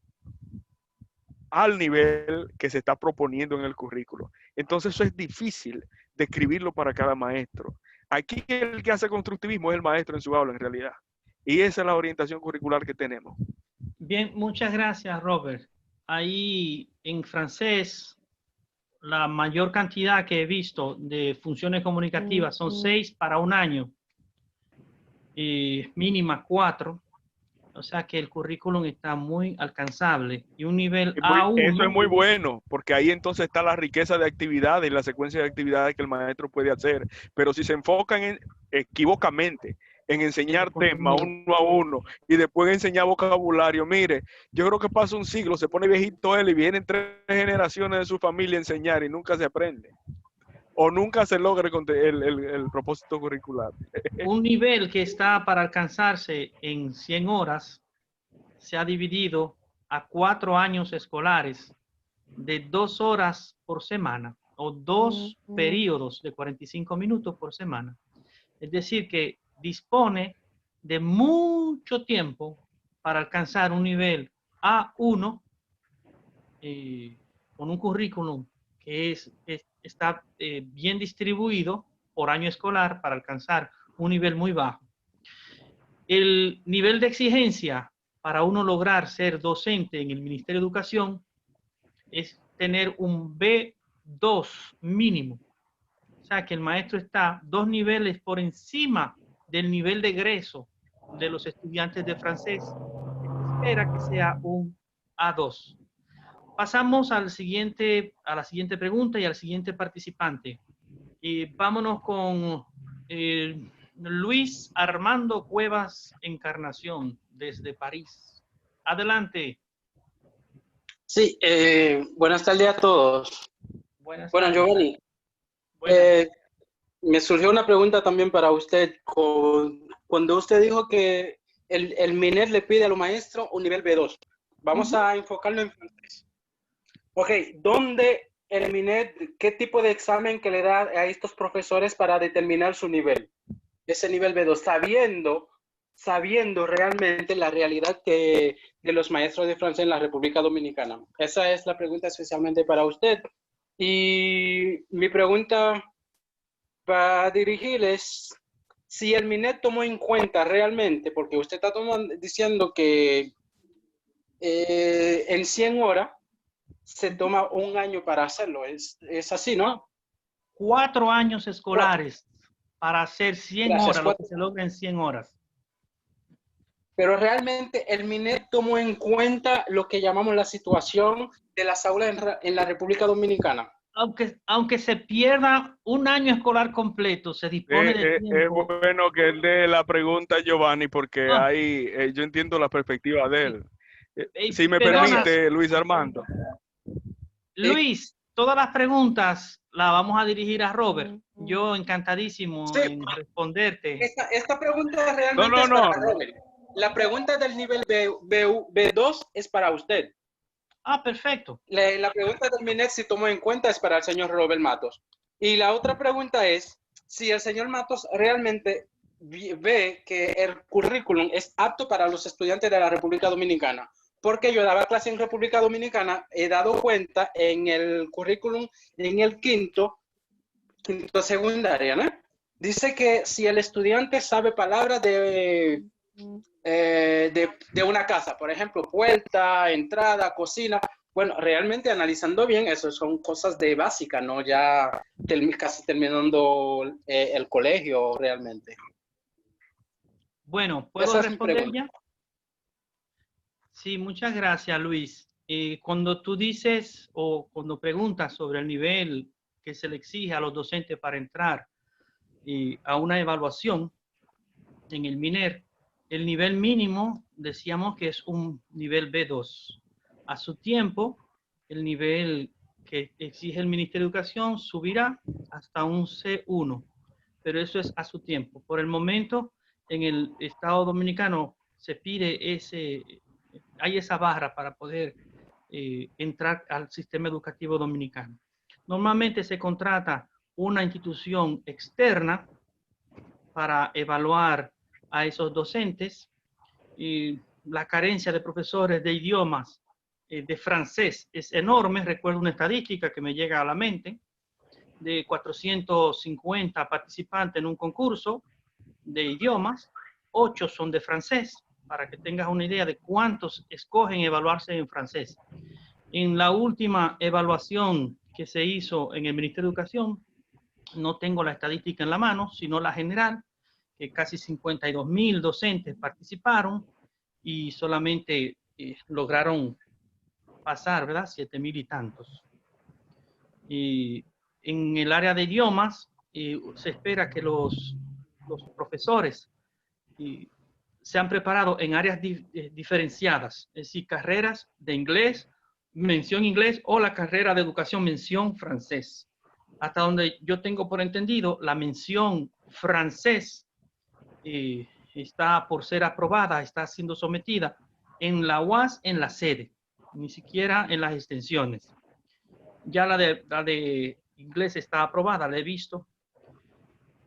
al nivel que se está proponiendo en el currículo. Entonces eso es difícil describirlo para cada maestro. Aquí el que hace constructivismo es el maestro en su aula en realidad. Y esa es la orientación curricular que tenemos. Bien, muchas gracias, Robert. Ahí en francés, la mayor cantidad que he visto de funciones comunicativas son 6 para un año. Mínima 4. O sea que el currículum está muy alcanzable y un nivel A1. Eso es muy bueno, porque ahí entonces está la riqueza de actividades y la secuencia de actividades que el maestro puede hacer. Pero si se enfocan equivocamente en enseñar temas uno a uno y después enseñar vocabulario, mire, yo creo que pasa un siglo, se pone viejito él y vienen 3 generaciones de su familia a enseñar y nunca se aprende. o nunca se logre el propósito curricular. Un nivel que está para alcanzarse en 100 horas se ha dividido a 4 años escolares de 2 horas por semana o 2 periodos de 45 minutos por semana. Es decir, que dispone de mucho tiempo para alcanzar un nivel A1 con un currículum que está bien distribuido por año escolar para alcanzar un nivel muy bajo. El nivel de exigencia para uno lograr ser docente en el Ministerio de Educación es tener un B2 mínimo. O sea, que el maestro está 2 niveles por encima del nivel de egreso de los estudiantes de francés. Se espera que sea un A2. Pasamos a la siguiente pregunta y al siguiente participante. Vámonos con Luis Armando Cuevas Encarnación, desde París. Adelante. Sí, buenas tardes a todos. Buenas Bueno, tardes. Giovanni, me surgió una pregunta también para usted. Cuando usted dijo que el MINER le pide a los maestros un nivel B2, vamos a enfocarlo en francés. Ok, ¿dónde el MINER, qué tipo de examen que le da a estos profesores para determinar su nivel? Ese nivel B2, sabiendo realmente la realidad de los maestros de francés en la República Dominicana. Esa es la pregunta especialmente para usted. Y mi pregunta para dirigirles, si el MINER tomó en cuenta realmente, porque usted está diciendo que en 100 horas se toma un año para hacerlo, es así, ¿no? 4 años escolares para hacer 100 Gracias, horas, lo que se logra en 100 horas. Pero realmente el MINER tomó en cuenta lo que llamamos la situación de las aulas en la República Dominicana. Aunque se pierda un año escolar completo, se dispone de tiempo. Es bueno que él dé la pregunta a Giovanni porque ahí yo entiendo la perspectiva de él. Si me permite, Luis Armando. Luis, todas las preguntas las vamos a dirigir a Robert. Yo encantadísimo en responderte. Esta pregunta realmente es para Robert. La pregunta del nivel B2 es para usted. Ah, perfecto. La pregunta del MINER, si tomó en cuenta, es para el señor Robert Matos. Y la otra pregunta es si el señor Matos realmente ve que el currículum es apto para los estudiantes de la República Dominicana. Porque yo daba clase en República Dominicana, he dado cuenta en el currículum, en el quinto secundaria, ¿no? Dice que si el estudiante sabe palabras de una casa, por ejemplo, puerta, entrada, cocina. Bueno, realmente analizando bien, eso son cosas de básica, ¿no? Ya casi terminando el colegio realmente. Bueno, ¿puedo responder ya? Sí, muchas gracias, Luis. Cuando tú dices o cuando preguntas sobre el nivel que se le exige a los docentes para entrar a una evaluación en el MINER, el nivel mínimo decíamos que es un nivel B2. A su tiempo, el nivel que exige el Ministerio de Educación subirá hasta un C1, pero eso es a su tiempo. Por el momento, en el Estado Dominicano se pide hay esa barra para poder entrar al sistema educativo dominicano. Normalmente se contrata una institución externa para evaluar a esos docentes, y la carencia de profesores de idiomas de francés es enorme. Recuerdo una estadística que me llega a la mente de 450 participantes en un concurso de idiomas, 8 son de francés, para que tengas una idea de cuántos escogen evaluarse en francés. En la última evaluación que se hizo en el Ministerio de Educación, no tengo la estadística en la mano, sino la general, que casi 52,000 docentes participaron y solamente lograron pasar, ¿verdad? 7,000 y tantos. Y en el área de idiomas, se espera que los profesores se han preparado en áreas diferenciadas, es decir, carreras de inglés, mención inglés, o la carrera de educación mención francés. hasta donde yo tengo por entendido, la mención francés está por ser aprobada, está siendo sometida en la UAS, en la sede, ni siquiera en las extensiones. Ya la de inglés está aprobada, la he visto.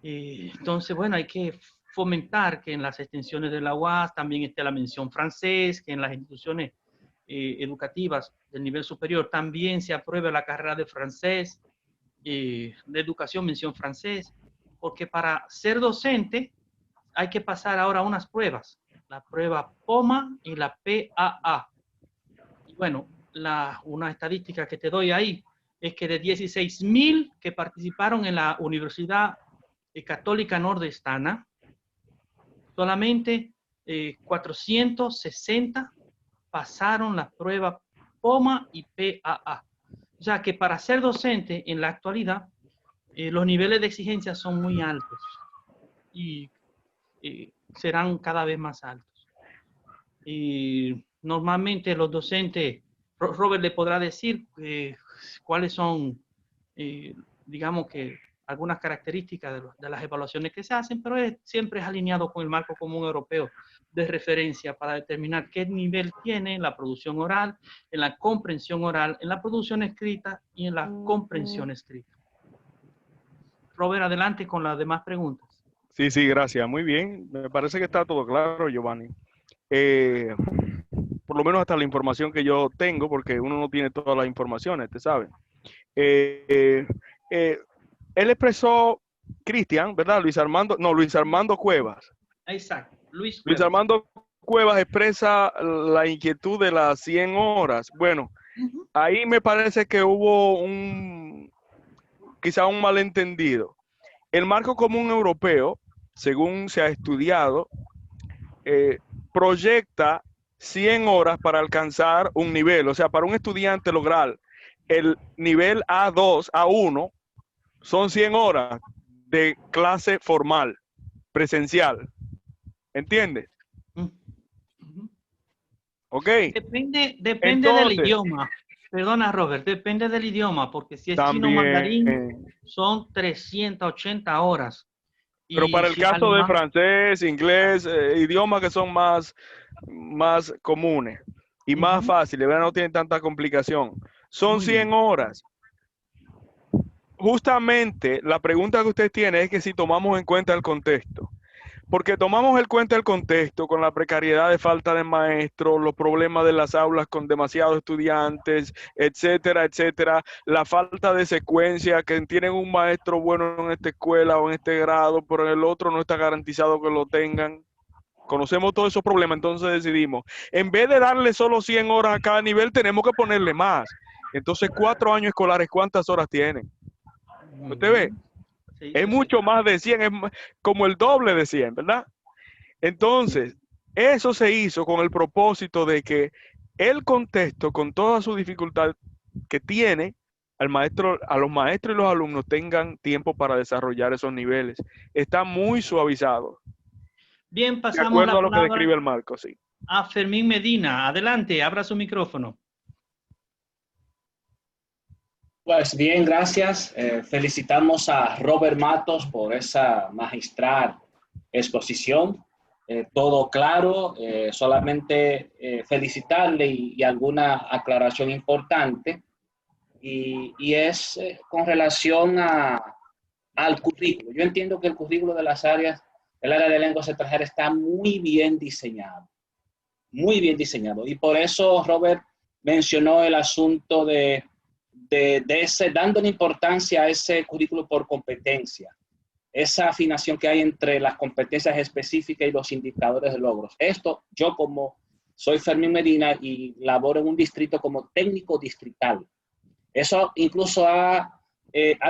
Entonces, bueno, hay que fomentar que en las extensiones de la UAS también esté la mención francés, que en las instituciones educativas del nivel superior también se apruebe la carrera de francés, de educación, mención francés, porque para ser docente hay que pasar ahora unas pruebas, la prueba POMA y la PAA. Y bueno, una estadística que te doy ahí es que de 16,000 que participaron en la Universidad Católica Nordestana, solamente 460 pasaron la prueba POMA y PAA. O sea que para ser docente en la actualidad, los niveles de exigencia son muy altos y serán cada vez más altos. Y normalmente los docentes, Robert le podrá decir cuáles son, digamos que algunas características de las evaluaciones que se hacen, pero siempre es alineado con el marco común europeo de referencia para determinar qué nivel tiene en la producción oral, en la comprensión oral, en la producción escrita y en la comprensión escrita. Robert, adelante con las demás preguntas. Sí, sí, gracias. Muy bien. Me parece que está todo claro, Giovanni. Por lo menos hasta la información que yo tengo, porque uno no tiene todas las informaciones, te sabe. Él expresó, Cristian, ¿verdad? Luis Armando Cuevas. Exacto, Luis Armando Cuevas expresa la inquietud de las 100 horas. Bueno, ahí me parece que hubo quizá un malentendido. El marco común europeo, según se ha estudiado, proyecta 100 horas para alcanzar un nivel. O sea, para un estudiante lograr el nivel A2, A1, son 100 horas de clase formal, presencial. ¿Entiendes? Ok. Depende Entonces, del idioma. Perdona, Robert, depende del idioma, porque si es también, chino mandarín, son 380 horas. Pero para el si caso alemán, de francés, inglés, idiomas que son más comunes y más fáciles, ¿verdad? No tienen tanta complicación. Son Muy 100 bien. horas. Justamente la pregunta que usted tiene es que si tomamos en cuenta el contexto. Porque tomamos en cuenta el contexto con la precariedad de falta de maestros, los problemas de las aulas con demasiados estudiantes, etcétera, etcétera, la falta de secuencia, que tienen un maestro bueno en esta escuela o en este grado, pero en el otro no está garantizado que lo tengan. Conocemos todos esos problemas, entonces decidimos, en vez de darle solo 100 horas a cada nivel, tenemos que ponerle más. Entonces, 4 años escolares, ¿cuántas horas tienen? ¿Usted ve? Sí, Es mucho más de 100, es como el doble de 100, ¿verdad? Entonces, eso se hizo con el propósito de que el contexto, con toda su dificultad que tiene, a los maestros y los alumnos tengan tiempo para desarrollar esos niveles. Está muy suavizado. Bien, De pasamos acuerdo la a lo que palabra describe el marco, sí. a Fermín Medina. Adelante, abra su micrófono. Pues bien, gracias. Felicitamos a Robert Matos por esa magistral exposición. Todo claro, solamente felicitarle y alguna aclaración importante. Y es con relación al currículo. Yo entiendo que el currículo de el área de lenguas extranjeras está muy bien diseñado. Muy bien diseñado. Y por eso Robert mencionó el asunto de dándole importancia a ese currículo por competencia, esa afinación que hay entre las competencias específicas y los indicadores de logros. Esto, yo como soy Fermín Medina y laboro en un distrito como técnico distrital, eso incluso ha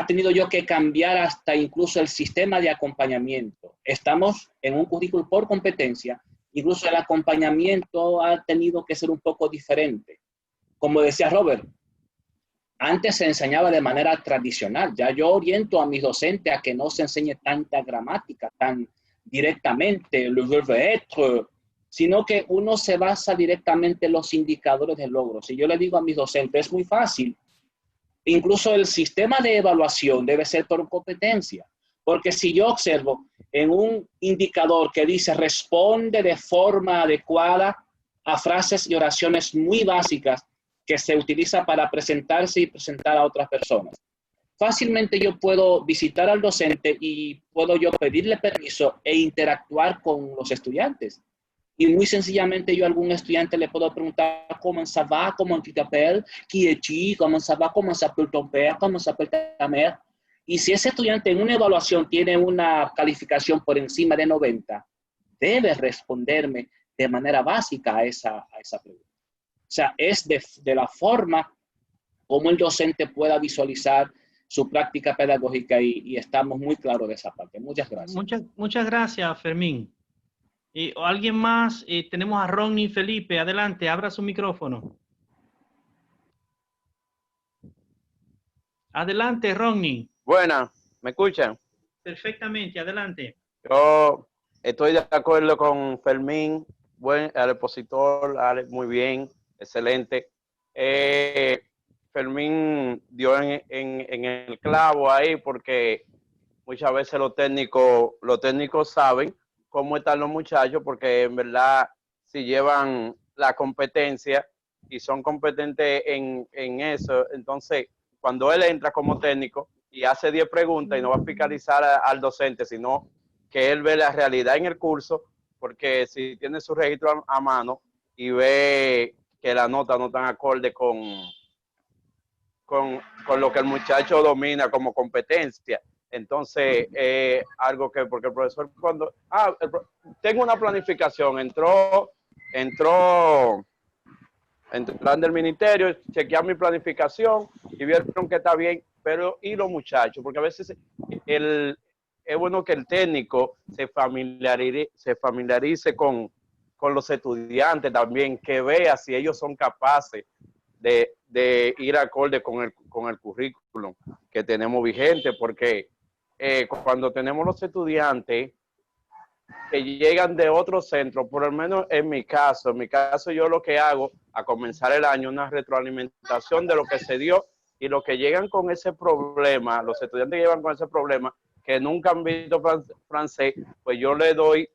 tenido yo que cambiar hasta incluso el sistema de acompañamiento. Estamos en un currículo por competencia, incluso el acompañamiento ha tenido que ser un poco diferente. Como decía Robert, antes se enseñaba de manera tradicional. Ya yo oriento a mis docentes a que no se enseñe tanta gramática tan directamente, le verbe être, sino que uno se basa directamente en los indicadores de logro. Si yo le digo a mis docentes, es muy fácil, Incluso el sistema de evaluación debe ser por competencia, porque si yo observo en un indicador que dice responde de forma adecuada a frases y oraciones muy básicas que se utiliza para presentarse y presentar a otras personas, fácilmente yo puedo visitar al docente y puedo yo pedirle permiso e interactuar con los estudiantes. Y muy sencillamente yo a algún estudiante le puedo preguntar comment ça va, comment tu t'appelles, qui es-tu, comment ça va, comment s'appelle ton père, comment s'appelle ta mère. Y si ese estudiante en una evaluación tiene una calificación por encima de 90, debe responderme de manera básica a esa pregunta. O sea, es de la forma como el docente pueda visualizar su práctica pedagógica y estamos muy claros de esa parte. Muchas gracias. Muchas gracias, Fermín. ¿Alguien más? Tenemos a Ronnie Felipe. Adelante, abra su micrófono. Adelante, Ronnie. Buena, ¿me escuchan? Perfectamente, adelante. Yo estoy de acuerdo con Fermín, al expositor, Alex, muy bien, excelente. Fermín dio en el clavo ahí porque muchas veces los técnicos saben cómo están los muchachos, porque en verdad si llevan la competencia y son competentes en eso, entonces cuando él entra como técnico y hace 10 preguntas y no va a fiscalizar al docente, sino que él ve la realidad en el curso, porque si tiene su registro a mano y ve que la nota no está acorde con lo que el muchacho domina como competencia, entonces algo que, porque el profesor cuando, tengo una planificación, entró del ministerio, chequear mi planificación y vieron que está bien, pero ¿y los muchachos? Porque a veces es bueno que el técnico se familiarice con los estudiantes también, que vea si ellos son capaces de ir acorde con el currículum que tenemos vigente, porque cuando tenemos los estudiantes que llegan de otro centro, por lo menos en mi caso yo lo que hago a comenzar el año, una retroalimentación de lo que se dio y lo que llegan con ese problema, los estudiantes que llevan con ese problema, que nunca han visto francés, pues yo le doy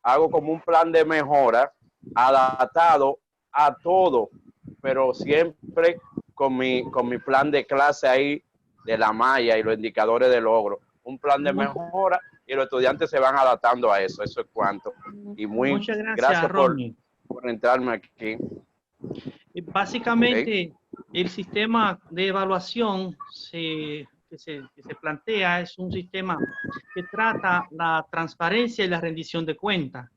hago como un plan de mejora adaptado a todo, pero siempre con mi plan de clase ahí de la malla y los indicadores de logro, un plan de mejora y los estudiantes se van adaptando a eso. Eso es cuanto. Y muchas gracias por entrarme aquí. Básicamente, el sistema de evaluación que se plantea es un sistema que trata la transparencia y la rendición de cuentas.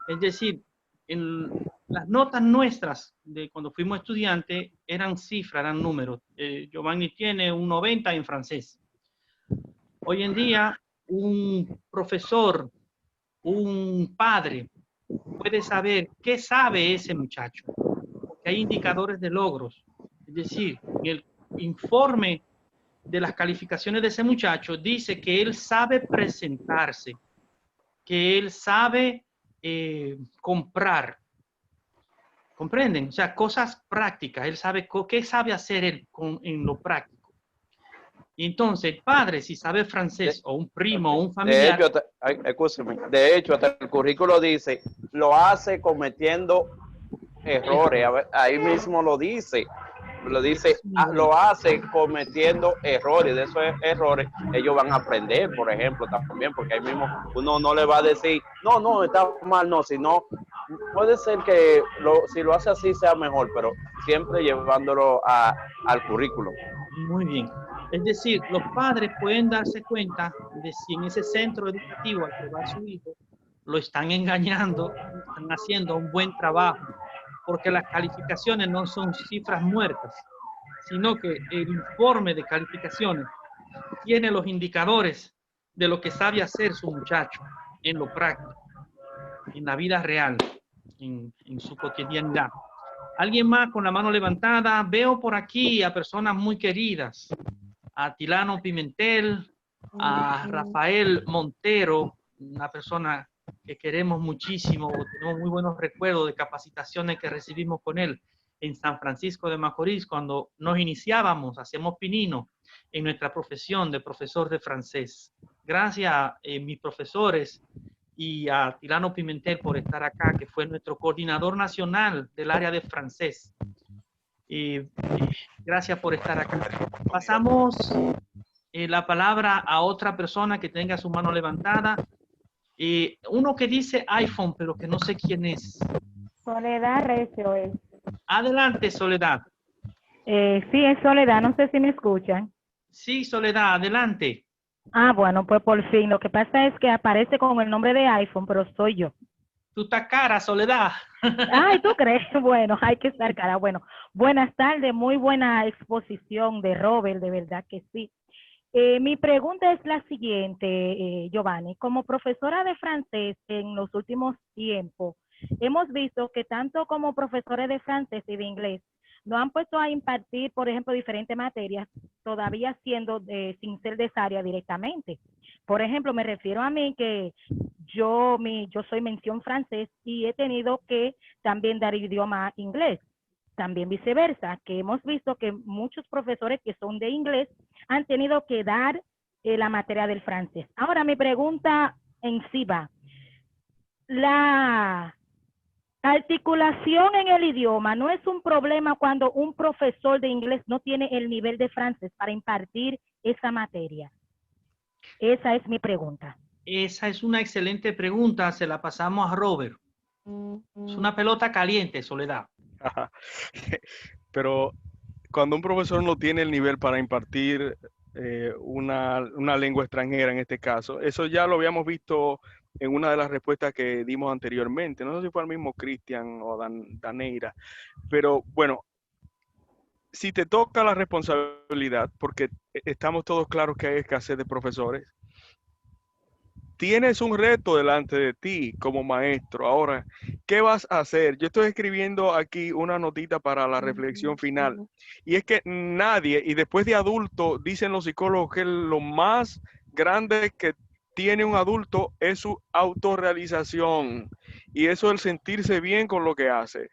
Es decir, en las notas nuestras de cuando fuimos estudiantes eran cifras, eran números. Giovanni tiene un 90 en francés. Hoy en día, un profesor, un padre, puede saber qué sabe ese muchacho. Porque hay indicadores de logros. Es decir, el informe de las calificaciones de ese muchacho dice que él sabe presentarse, que él sabe comprar. ¿Comprenden? O sea, cosas prácticas. Él sabe qué sabe hacer él en lo práctico. Y entonces, el padre, si sabe francés, o un primo, o un familiar... De hecho, hasta el currículo dice, lo hace cometiendo errores. Ahí mismo lo dice. Lo hace cometiendo errores. De esos errores, ellos van a aprender, por ejemplo, también, porque ahí mismo uno no le va a decir, no, está mal, no, sino puede ser que si lo hace así sea mejor, pero siempre llevándolo al currículo. Muy bien. Es decir, los padres pueden darse cuenta de si en ese centro educativo al que va su hijo lo están engañando, están haciendo un buen trabajo, porque las calificaciones no son cifras muertas, sino que el informe de calificaciones tiene los indicadores de lo que sabe hacer su muchacho en lo práctico, en la vida real, en su cotidianidad. ¿Alguien más con la mano levantada? Veo por aquí a personas muy queridas, a Tilano Pimentel, a Rafael Montero, una persona que queremos muchísimo, tenemos muy buenos recuerdos de capacitaciones que recibimos con él. en San Francisco de Macorís, cuando nos iniciábamos, hacíamos pinino en nuestra profesión de profesor de francés. Gracias a mis profesores y a Tilano Pimentel por estar acá, que fue nuestro coordinador nacional del área de francés. Gracias por estar acá. Pasamos la palabra a otra persona que tenga su mano levantada. Uno que dice iPhone, pero que no sé quién es. Soledad Recio es. Adelante, Soledad. Sí, es Soledad, no sé si me escuchan. Sí, Soledad, adelante. Ah, bueno, pues por fin. Lo que pasa es que aparece con el nombre de iPhone, pero soy yo. Tú estás cara, Soledad. Ay, ¿tú crees? Bueno, hay que estar cara. Bueno, buenas tardes, muy buena exposición de Robert, de verdad que sí. Mi pregunta es la siguiente, Giovanni. Como profesora de francés en los últimos tiempos, hemos visto que tanto como profesores de francés y de inglés, nos han puesto a impartir, por ejemplo, diferentes materias, todavía siendo sin ser de esa área directamente. Por ejemplo, me refiero a mí que yo soy mención francés y he tenido que también dar idioma inglés. También viceversa, que hemos visto que muchos profesores que son de inglés han tenido que dar la materia del francés. Ahora, mi pregunta en sí va. La articulación en el idioma no es un problema cuando un profesor de inglés no tiene el nivel de francés para impartir esa materia. Esa es mi pregunta. Esa es una excelente pregunta. Se la pasamos a Robert. Es una pelota caliente, Soledad. Pero cuando un profesor no tiene el nivel para impartir una lengua extranjera, en este caso, eso ya lo habíamos visto en una de las respuestas que dimos anteriormente. No sé si fue el mismo Cristian o Daneira, pero bueno, si te toca la responsabilidad, porque estamos todos claros que hay escasez de profesores, tienes un reto delante de ti como maestro. Ahora, ¿qué vas a hacer? Yo estoy escribiendo aquí una notita para la reflexión final. Y es que nadie, y después de adulto, dicen los psicólogos que lo más grande que tiene un adulto es su autorrealización. Y eso es el sentirse bien con lo que hace.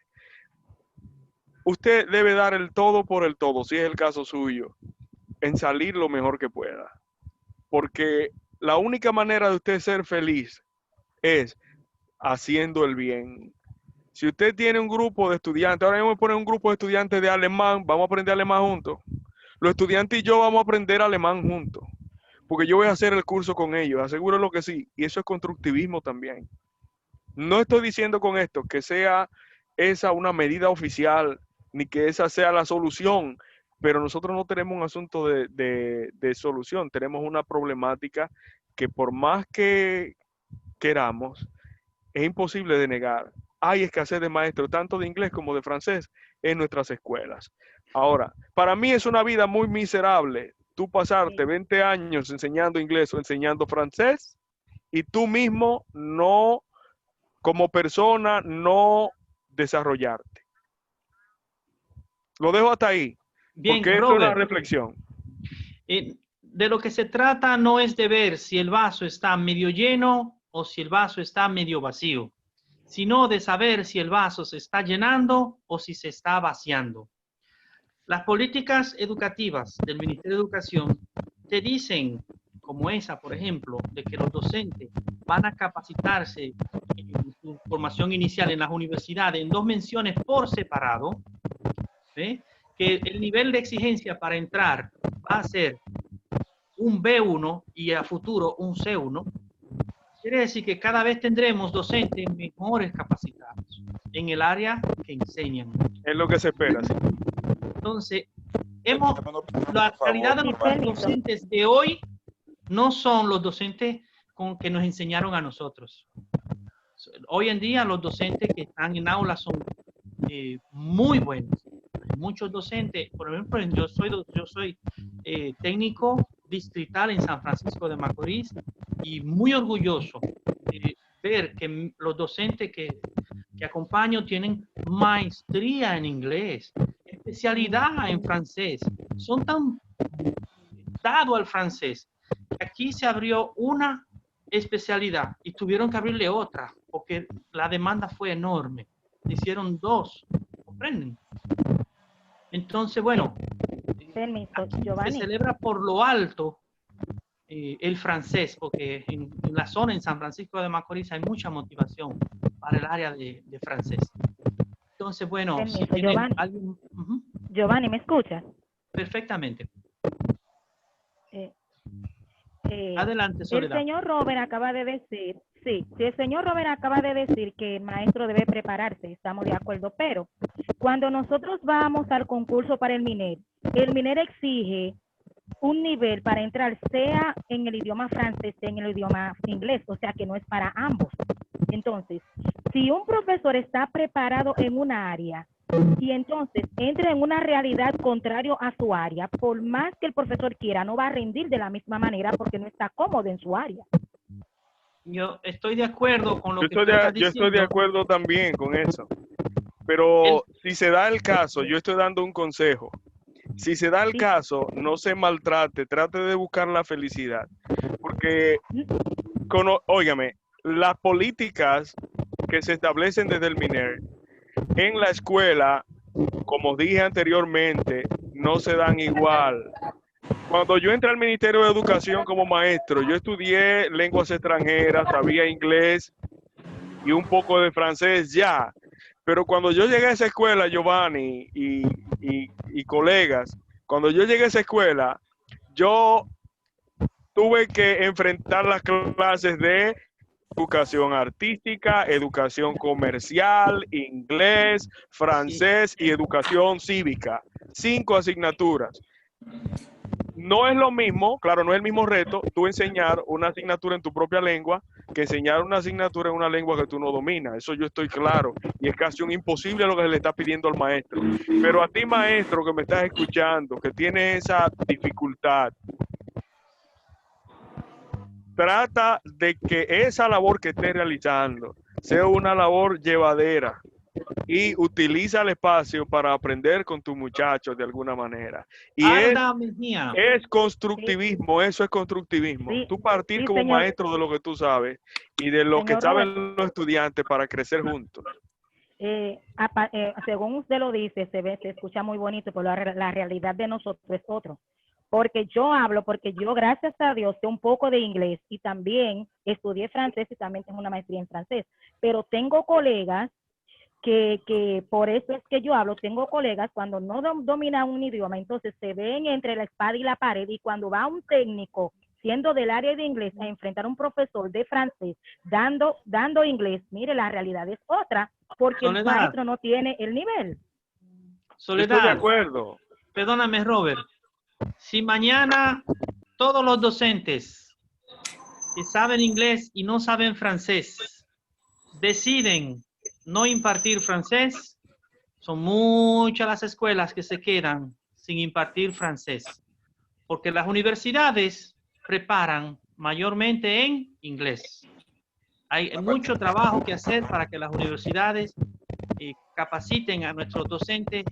Usted debe dar el todo por el todo, si es el caso suyo, en salir lo mejor que pueda. Porque la única manera de usted ser feliz es haciendo el bien. Si usted tiene un grupo de estudiantes, ahora mismo me ponen un grupo de estudiantes de alemán, vamos a aprender alemán juntos. Los estudiantes y yo vamos a aprender alemán juntos, porque yo voy a hacer el curso con ellos, asegúrelo que sí, y eso es constructivismo también. No estoy diciendo con esto que sea esa una medida oficial, ni que esa sea la solución, pero nosotros no tenemos un asunto de solución, tenemos una problemática que por más que queramos, es imposible de negar. Hay escasez de maestros, tanto de inglés como de francés, en nuestras escuelas. Ahora, para mí es una vida muy miserable tú pasarte 20 años enseñando inglés o enseñando francés y tú mismo no, como persona, no desarrollarte. Lo dejo hasta ahí. Bien, porque Robert, esto es una reflexión. De lo que se trata no es de ver si el vaso está medio lleno o si el vaso está medio vacío, sino de saber si el vaso se está llenando o si se está vaciando. Las políticas educativas del Ministerio de Educación te dicen, como esa, por ejemplo, de que los docentes van a capacitarse en su formación inicial en las universidades en 2 menciones por separado, ¿sí? Que el nivel de exigencia para entrar va a ser un B1 y a futuro un C1, quiere decir que cada vez tendremos docentes mejores capacitados en el área que enseñan. Es lo que se espera, sí. Entonces, la calidad de los docentes de hoy no son los docentes que nos enseñaron a nosotros. Hoy en día los docentes que están en aulas son muy buenos. Hay muchos docentes, por ejemplo, yo soy técnico distrital en San Francisco de Macorís y muy orgulloso de ver que los docentes que acompaño tienen maestría en inglés, especialidad en francés, son tan dados al francés que aquí se abrió una especialidad y tuvieron que abrirle otra porque la demanda fue enorme. Hicieron 2, ¿comprenden? Entonces, bueno, Permiso, se Giovanni. celebra por lo alto el francés, porque en la zona, en San Francisco de Macorís, hay mucha motivación para el área de francés. Entonces, bueno, si Permiso, tienen Giovanni. alguien... Ujú, Giovanni, ¿me escuchas? perfectamente. Eh, Adelante, el Soledad. señor Robert acaba de decir, sí, el señor Robert acaba de decir que el maestro debe prepararse, estamos de acuerdo, pero cuando nosotros vamos al concurso para el MINER exige un nivel para entrar, sea en el idioma francés, sea en el idioma inglés, o sea que no es para ambos. Entonces, si un profesor está preparado en una área y entonces entra en una realidad contrario a su área, por más que el profesor quiera, no va a rendir de la misma manera porque no está cómodo en su área. Yo estoy de acuerdo con lo Yo que tú estás estoy de diciendo. acuerdo también con eso. Pero si se da el caso, yo estoy dando un consejo. Si se da el caso, no se maltrate, trate de buscar la felicidad. Porque, óigame, las políticas que se establecen desde el MINER en la escuela, como dije anteriormente, no se dan igual. Cuando yo entré al Ministerio de Educación como maestro, yo estudié lenguas extranjeras, sabía inglés y un poco de francés ya. Pero cuando yo llegué a esa escuela, Giovanni y colegas, cuando yo llegué a esa escuela, yo tuve que enfrentar las clases de educación artística, educación comercial, inglés, francés y educación cívica. 5 asignaturas. No es lo mismo, claro, no es el mismo reto tú enseñar una asignatura en tu propia lengua que enseñar una asignatura en una lengua que tú no dominas. Eso yo estoy claro. Y es casi un imposible lo que se le está pidiendo al maestro. Pero a ti, maestro, que me estás escuchando, que tienes esa dificultad, trata de que esa labor que estés realizando sea una labor llevadera y utiliza el espacio para aprender con tus muchachos de alguna manera. Y Alda Mejía. es constructivismo, eso es constructivismo. Sí, Tú partir sí, como señor. maestro de lo que tú sabes y de lo que Señor saben Robert. los estudiantes para crecer juntos. Según usted lo dice, se escucha muy bonito, pero la realidad de nosotros es otro. Porque yo hablo, porque yo, gracias a Dios, sé un poco de inglés y también estudié francés y también tengo una maestría en francés. Pero tengo colegas que por eso es que yo hablo, tengo colegas cuando no dominan un idioma, entonces se ven entre la espada y la pared, y cuando va un técnico siendo del área de inglés a enfrentar a un profesor de francés dando inglés, mire, la realidad es otra, porque el Soledad. maestro no tiene el nivel. Soledad. Estoy de acuerdo. Perdóname, Robert. Si mañana todos los docentes que saben inglés y no saben francés deciden no impartir francés, son muchas las escuelas que se quedan sin impartir francés, porque las universidades preparan mayormente en inglés. Hay mucho trabajo que hacer para que las universidades capaciten a nuestros docentes,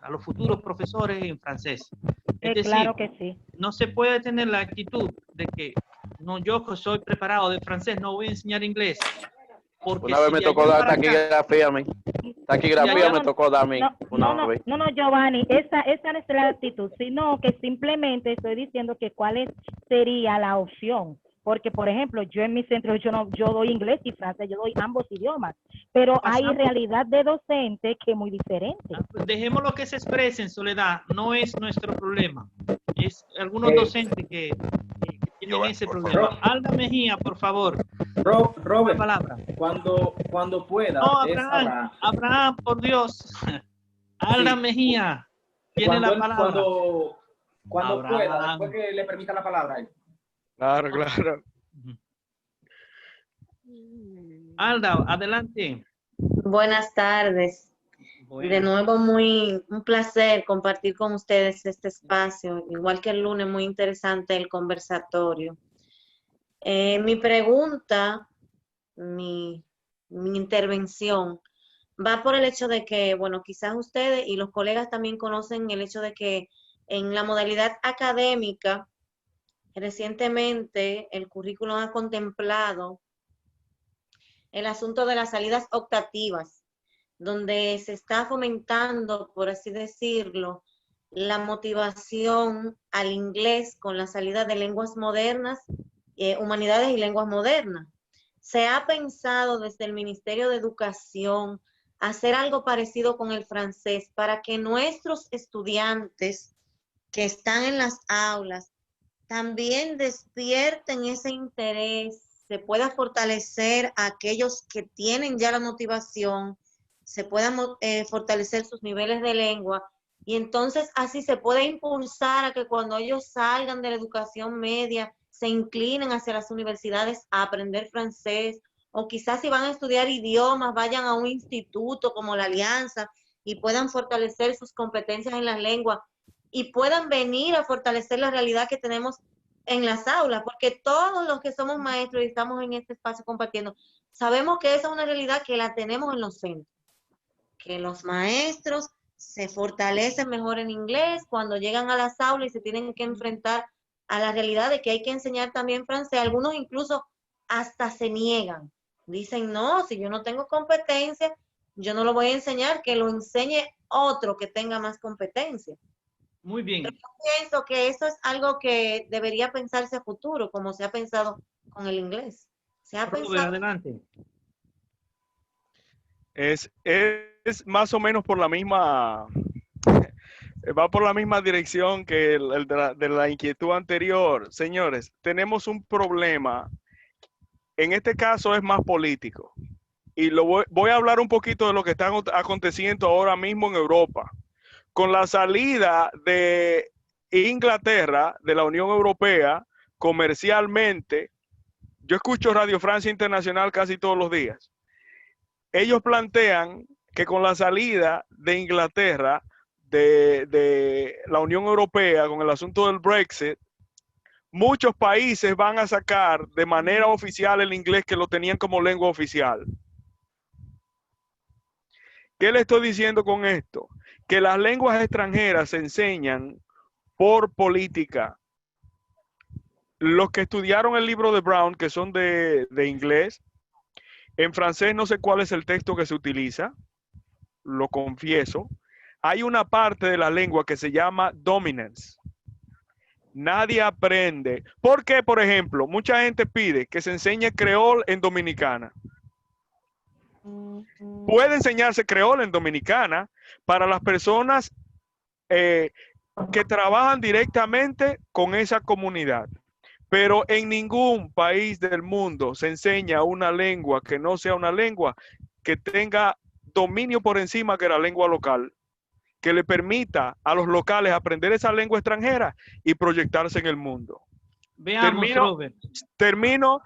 a los futuros profesores en francés. Es decir, claro que sí. No se puede tener la actitud de que no, yo que soy preparado de francés no voy a enseñar inglés. Porque Una vez me tocó dar taquigrafía a mí. Taquigrafía me tocó dar a mí una vez. No, Giovanni, esa no es la actitud, sino que simplemente estoy diciendo que cuál sería la opción. Porque, por ejemplo, yo en mi centro, yo doy inglés y francés, yo doy ambos idiomas, pero hay realidad de docente que es muy diferente. Pues dejémoslo que se expresen, Soledad, no es nuestro problema. Es algunos docentes que tienen ese problema. Alda Mejía, por favor. Robert, palabra. Cuando pueda. No, Abraham, por Dios. Alda Mejía, tiene la palabra. Cuando pueda, después que le permita la palabra. Claro, claro. Alda, adelante. Buenas tardes. De nuevo, un placer compartir con ustedes este espacio. Igual que el lunes, muy interesante el conversatorio. Mi pregunta, mi intervención, va por el hecho de que, bueno, quizás ustedes y los colegas también conocen el hecho de que en la modalidad académica, recientemente el currículum ha contemplado el asunto de las salidas optativas. donde se está fomentando, por así decirlo, la motivación al inglés con la salida de lenguas modernas, humanidades y lenguas modernas. Se ha pensado desde el Ministerio de Educación hacer algo parecido con el francés para que nuestros estudiantes que están en las aulas también despierten ese interés, se pueda fortalecer a aquellos que tienen ya la motivación, se puedan fortalecer sus niveles de lengua, y entonces así se puede impulsar a que cuando ellos salgan de la educación media se inclinen hacia las universidades a aprender francés, o quizás si van a estudiar idiomas vayan a un instituto como la Alianza y puedan fortalecer sus competencias en las lenguas y puedan venir a fortalecer la realidad que tenemos en las aulas, porque todos los que somos maestros y estamos en este espacio compartiendo, sabemos que esa es una realidad que la tenemos en los centros, que los maestros se fortalecen mejor en inglés cuando llegan a las aulas y se tienen que enfrentar a la realidad de que hay que enseñar también francés. Algunos incluso hasta se niegan, dicen, no, si yo no tengo competencia, yo no lo voy a enseñar, que lo enseñe otro que tenga más competencia. Muy bien. Pero yo pienso que eso es algo que debería pensarse a futuro, como se ha pensado con el inglés. Se ha pensado... Adelante. Es más o menos por la misma, va por la misma dirección que el de la inquietud anterior. Señores, tenemos un problema. En este caso es más político. Y voy a hablar un poquito de lo que está aconteciendo ahora mismo en Europa. Con la salida de Inglaterra de la Unión Europea comercialmente, yo escucho Radio Francia Internacional casi todos los días. Ellos plantean que con la salida de Inglaterra de la Unión Europea, con el asunto del Brexit, muchos países van a sacar de manera oficial el inglés que lo tenían como lengua oficial. ¿Qué le estoy diciendo con esto? Que las lenguas extranjeras se enseñan por política. Los que estudiaron el libro de Brown, que son de inglés, en francés no sé cuál es el texto que se utiliza, lo confieso. Hay una parte de la lengua que se llama dominance. Nadie aprende. Porque, por ejemplo, mucha gente pide que se enseñe creol en Dominicana. Puede enseñarse creol en Dominicana para las personas que trabajan directamente con esa comunidad. Pero en ningún país del mundo se enseña una lengua que no sea una lengua que tenga dominio por encima que la lengua local, que le permita a los locales aprender esa lengua extranjera y proyectarse en el mundo. Veamos, Robert. Termino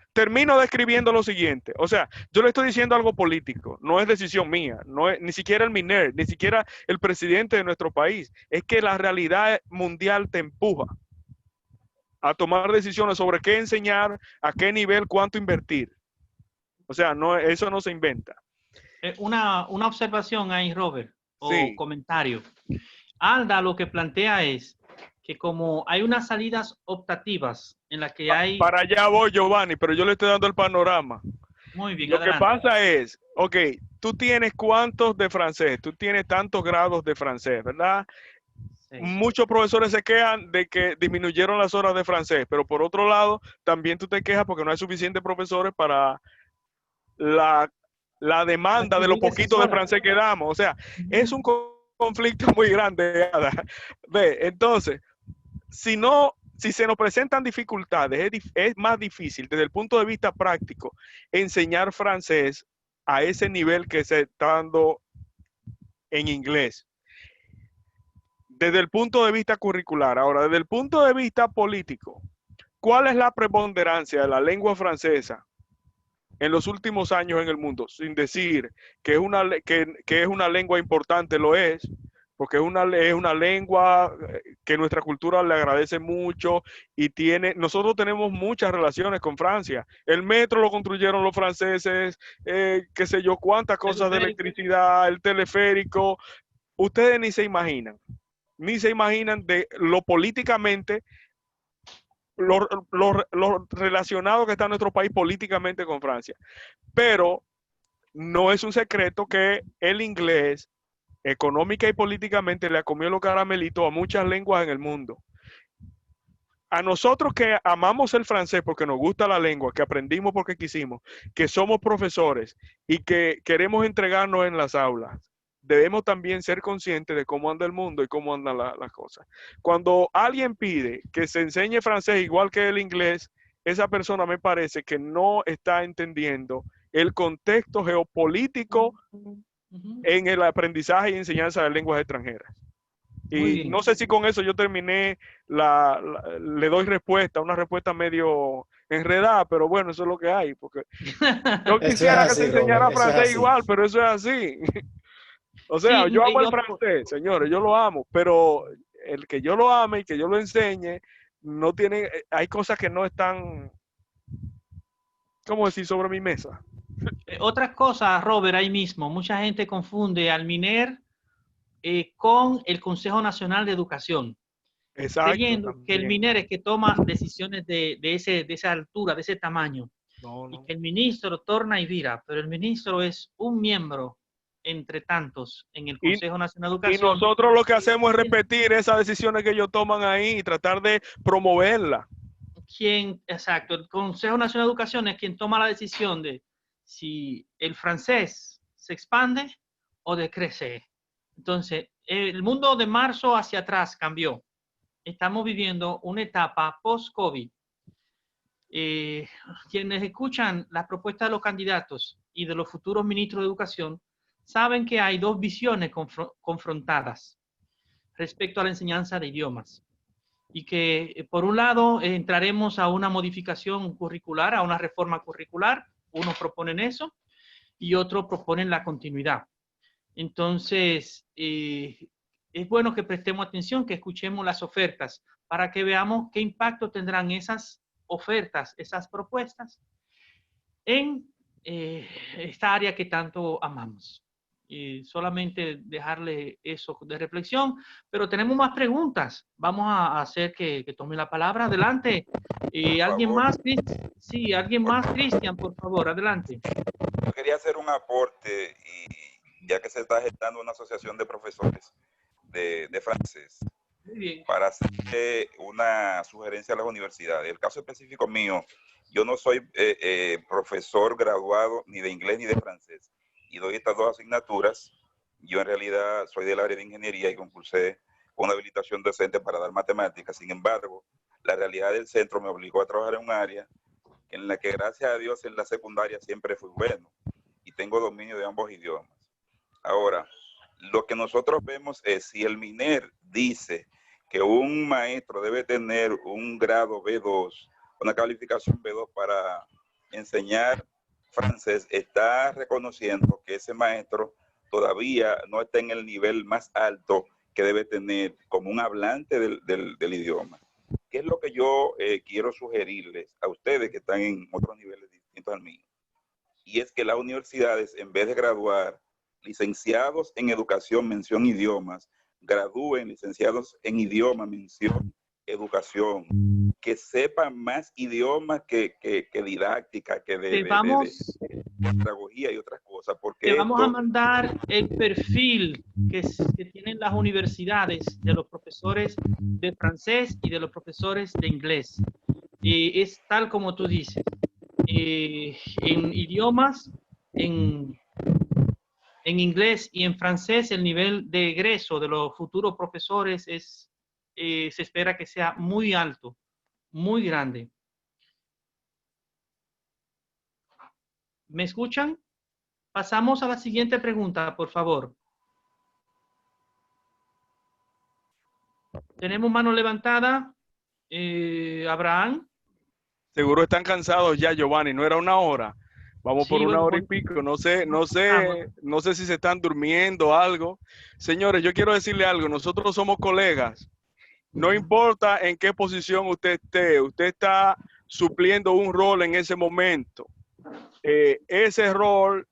describiendo lo siguiente. O sea, yo le estoy diciendo algo político, no es decisión mía, no es, ni siquiera el MINER, ni siquiera el presidente de nuestro país. Es que la realidad mundial te empuja a tomar decisiones sobre qué enseñar, a qué nivel, cuánto invertir. O sea, eso no se inventa. Una observación ahí, Robert, o sí. Comentario. Alda lo que plantea es que como hay unas salidas optativas en las que hay... Para allá voy, Giovanni, pero yo le estoy dando el panorama. Muy bien, Lo adelante. que pasa es, ok, tú tienes cuántos de francés, tú tienes tantos grados de francés, ¿verdad? Sí. Muchos profesores se quejan de que disminuyeron las horas de francés, pero por otro lado, también tú te quejas porque no hay suficientes profesores para la demanda de lo poquito de francés que damos. O sea, es un conflicto muy grande. Ve, entonces, si se nos presentan dificultades, es más difícil desde el punto de vista práctico enseñar francés a ese nivel que se está dando en inglés. Desde el punto de vista curricular. Ahora, desde el punto de vista político, ¿cuál es la preponderancia de la lengua francesa en los últimos años en el mundo? Sin decir que es una lengua importante, lo es, porque es una lengua que nuestra cultura le agradece mucho y nosotros tenemos muchas relaciones con Francia. El metro lo construyeron los franceses, qué sé yo, cuántas cosas de electricidad, el teleférico. Ustedes ni se imaginan de lo políticamente, lo relacionado que está nuestro país políticamente con Francia. Pero no es un secreto que el inglés, económica y políticamente, le ha comido los caramelitos a muchas lenguas en el mundo. A nosotros que amamos el francés porque nos gusta la lengua, que aprendimos porque quisimos, que somos profesores y que queremos entregarnos en las aulas, debemos también ser conscientes de cómo anda el mundo y cómo andan las cosas. Cuando alguien pide que se enseñe francés igual que el inglés, esa persona me parece que no está entendiendo el contexto geopolítico en el aprendizaje y enseñanza de lenguas extranjeras. Y no sé si con eso yo terminé, le doy respuesta, una respuesta medio enredada, pero bueno, eso es lo que hay, porque yo quisiera que se enseñara francés igual, pero eso es así. O sea, yo amo el francés, señores, yo lo amo, pero el que yo lo ame y que yo lo enseñe, no tiene, hay cosas que no están, ¿cómo decir?, sobre mi mesa. Otra cosa, Robert, ahí mismo, mucha gente confunde al MINER con el Consejo Nacional de Educación. Exacto, creyendo que el MINER es que toma decisiones de esa altura, de ese tamaño. No. Y que el ministro torna y vira, pero el ministro es un miembro entre tantos en el Consejo Nacional de Educación. Y nosotros lo que hacemos es repetir esas decisiones que ellos toman ahí y tratar de promoverlas. Exacto, el Consejo Nacional de Educación es quien toma la decisión de si el francés se expande o decrece. Entonces, el mundo de marzo hacia atrás cambió. Estamos viviendo una etapa post-COVID. Quienes escuchan las propuestas de los candidatos y de los futuros ministros de Educación saben que hay dos visiones confrontadas respecto a la enseñanza de idiomas. Y que, por un lado, entraremos a una modificación curricular, a una reforma curricular. Unos proponen eso y otros proponen la continuidad. Entonces, es bueno que prestemos atención, que escuchemos las ofertas para que veamos qué impacto tendrán esas ofertas, esas propuestas en esta área que tanto amamos. Solamente dejarle eso de reflexión, pero tenemos más preguntas. Vamos a hacer que tome la palabra. Adelante. ¿Alguien más? Sí, alguien más, Cristian, por favor, adelante. Yo quería hacer un aporte, y ya que se está gestando una asociación de profesores de francés, para hacer una sugerencia a las universidades. El caso específico mío, yo no soy profesor graduado ni de inglés ni de francés, y doy estas dos asignaturas. Yo en realidad soy del área de ingeniería y concursé con una habilitación docente para dar matemáticas. Sin embargo, la realidad del centro me obligó a trabajar en un área en la que, gracias a Dios, en la secundaria siempre fui bueno y tengo dominio de ambos idiomas. Ahora, lo que nosotros vemos es, si el MINER dice que un maestro debe tener un grado B2, una calificación B2 para enseñar francés, está reconociendo que ese maestro todavía no está en el nivel más alto que debe tener como un hablante del idioma. ¿Qué es lo que yo quiero sugerirles a ustedes que están en otros niveles distintos al mío? Y es que las universidades, en vez de graduar licenciados en educación, mención idiomas, gradúen licenciados en idioma, mención educación, que sepan más idiomas que didáctica, que de pedagogía y otras cosas. Porque te vamos a mandar el perfil que tienen las universidades de los profesores de francés y de los profesores de inglés. Es tal como tú dices. En idiomas, en inglés y en francés, el nivel de egreso de los futuros profesores se espera que sea muy alto, muy grande. ¿Me escuchan? Pasamos a la siguiente pregunta, por favor. Tenemos mano levantada. Abraham. Seguro están cansados ya, Giovanni. No era una hora. Vamos por una hora y pico. No sé si se están durmiendo o algo. Señores, yo quiero decirle algo. Nosotros somos colegas. No importa en qué posición usted esté. Usted está supliendo un rol en ese momento. Ese rol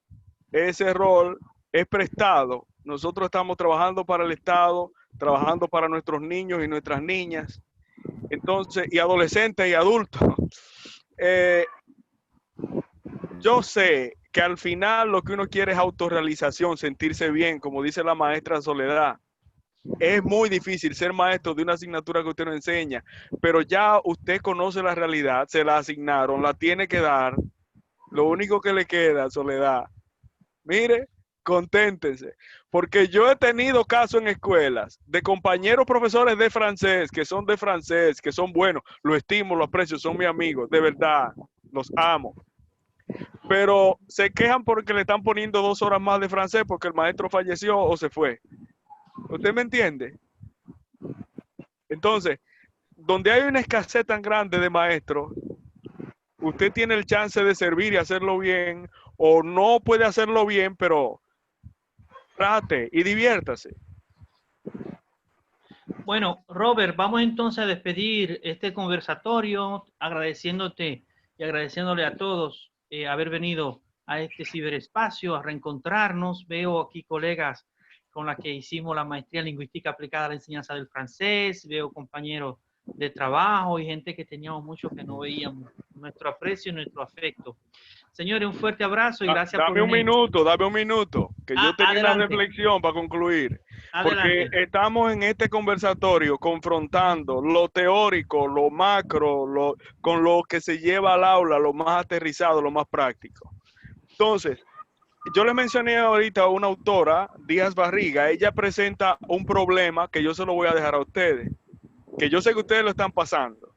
es prestado. Nosotros estamos trabajando para el Estado, trabajando para nuestros niños y nuestras niñas. Entonces, y adolescentes y adultos. Yo sé que al final lo que uno quiere es autorrealización, sentirse bien, como dice la maestra Soledad. Es muy difícil ser maestro de una asignatura que usted no enseña, pero ya usted conoce la realidad, se la asignaron, la tiene que dar. Lo único que le queda, Soledad, mire, conténtense, porque yo he tenido casos en escuelas de compañeros profesores de francés, que son buenos, lo estimo, lo aprecio, son mis amigos, de verdad, los amo. Pero se quejan porque le están poniendo 2 horas más de francés porque el maestro falleció o se fue. ¿Usted me entiende? Entonces, donde hay una escasez tan grande de maestros, usted tiene el chance de servir y hacerlo bien, o no puede hacerlo bien, pero trate y diviértase. Bueno, Robert, vamos entonces a despedir este conversatorio agradeciéndote y agradeciéndole a todos haber venido a este ciberespacio, a reencontrarnos. Veo aquí colegas con las que hicimos la maestría en lingüística aplicada a la enseñanza del francés, veo compañeros de trabajo y gente que teníamos mucho que no veíamos. Nuestro aprecio y nuestro afecto. Señores, un fuerte abrazo y gracias por venir. Dame un minuto, que yo tenía adelante. una reflexión para concluir. Adelante. Porque estamos en este conversatorio confrontando lo teórico, lo macro, con lo que se lleva al aula, lo más aterrizado, lo más práctico. Entonces, yo le mencioné ahorita a una autora, Díaz Barriga, ella presenta un problema que yo se lo voy a dejar a ustedes, que yo sé que ustedes lo están pasando.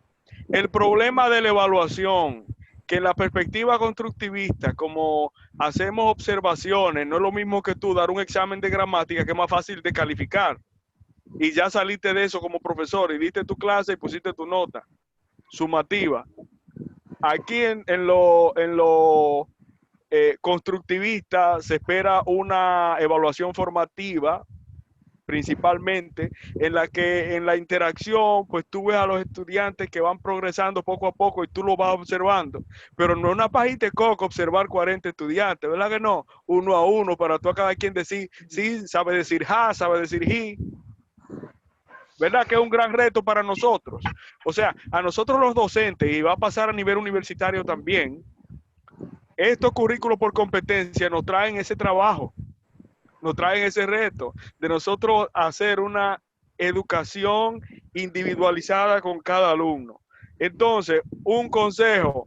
El problema de la evaluación, que en la perspectiva constructivista, como hacemos observaciones, no es lo mismo que tú dar un examen de gramática, que es más fácil de calificar. Y ya saliste de eso como profesor y diste tu clase y pusiste tu nota sumativa. Aquí en lo constructivista se espera una evaluación formativa, principalmente, en la que en la interacción, pues tú ves a los estudiantes que van progresando poco a poco y tú lo vas observando, pero no es una pajita de coco observar 40 estudiantes, ¿verdad que no? Uno a uno, para tú a cada quien decir, sí, sabe decir ja, sabe decir ji, ¿verdad? Que es un gran reto para nosotros. O sea, a nosotros los docentes, y va a pasar a nivel universitario también, estos currículos por competencia nos traen ese trabajo, nos traen ese reto de nosotros hacer una educación individualizada con cada alumno. Entonces, un consejo,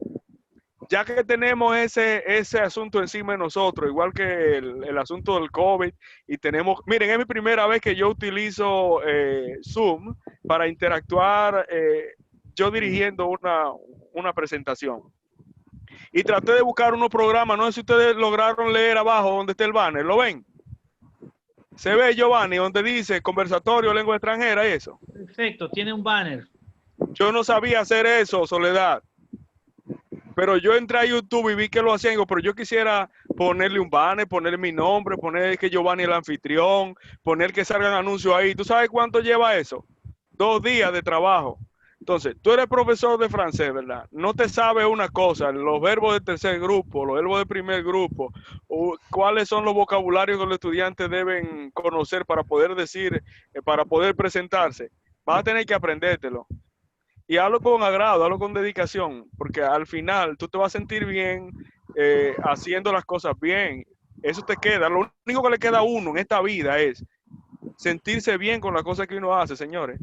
ya que tenemos ese asunto encima de nosotros, igual que el asunto del COVID, y tenemos, miren, es mi primera vez que yo utilizo Zoom para interactuar, yo dirigiendo una presentación. Y traté de buscar unos programas, no sé si ustedes lograron leer abajo donde está el banner, ¿lo ven? Se ve, Giovanni, donde dice conversatorio lengua extranjera, eso. Perfecto, tiene un banner. Yo no sabía hacer eso, Soledad. Pero yo entré a YouTube y vi que lo hacían, pero yo quisiera ponerle un banner, poner mi nombre, poner que Giovanni es el anfitrión, poner que salgan anuncios ahí. ¿Tú sabes cuánto lleva eso? 2 días de trabajo. Entonces, tú eres profesor de francés, ¿verdad? No te sabes una cosa, los verbos de tercer grupo, los verbos de primer grupo, o cuáles son los vocabularios que los estudiantes deben conocer para poder decir, para poder presentarse. Vas a tener que aprendértelo. Y hazlo con agrado, hazlo con dedicación, porque al final tú te vas a sentir bien haciendo las cosas bien. Eso te queda. Lo único que le queda a uno en esta vida es sentirse bien con las cosas que uno hace, señores.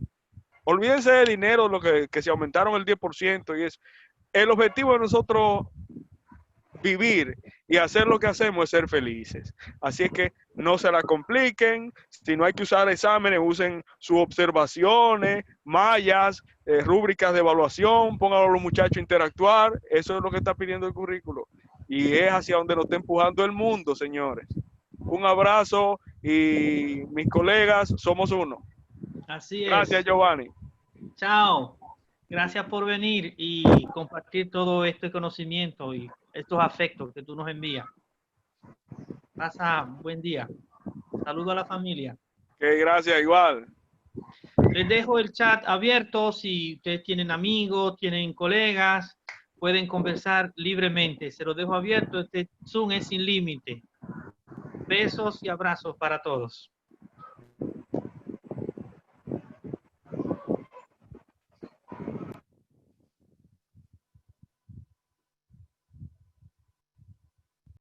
Olvídense de dinero, lo que se aumentaron el 10% y es el objetivo de nosotros vivir y hacer lo que hacemos es ser felices. Así es que no se la compliquen. Si no hay que usar exámenes, usen sus observaciones, mallas, rúbricas de evaluación, pongan a los muchachos a interactuar. Eso es lo que está pidiendo el currículo. Y es hacia donde nos está empujando el mundo, señores. Un abrazo y mis colegas, somos uno. Así es. Gracias, Giovanni. Chao. Gracias por venir y compartir todo este conocimiento y estos afectos que tú nos envías. Pasa buen día. Saludo a la familia. Gracias, igual. Les dejo el chat abierto. Si ustedes tienen amigos, tienen colegas, pueden conversar libremente. Se los dejo abierto. Este Zoom es sin límite. Besos y abrazos para todos.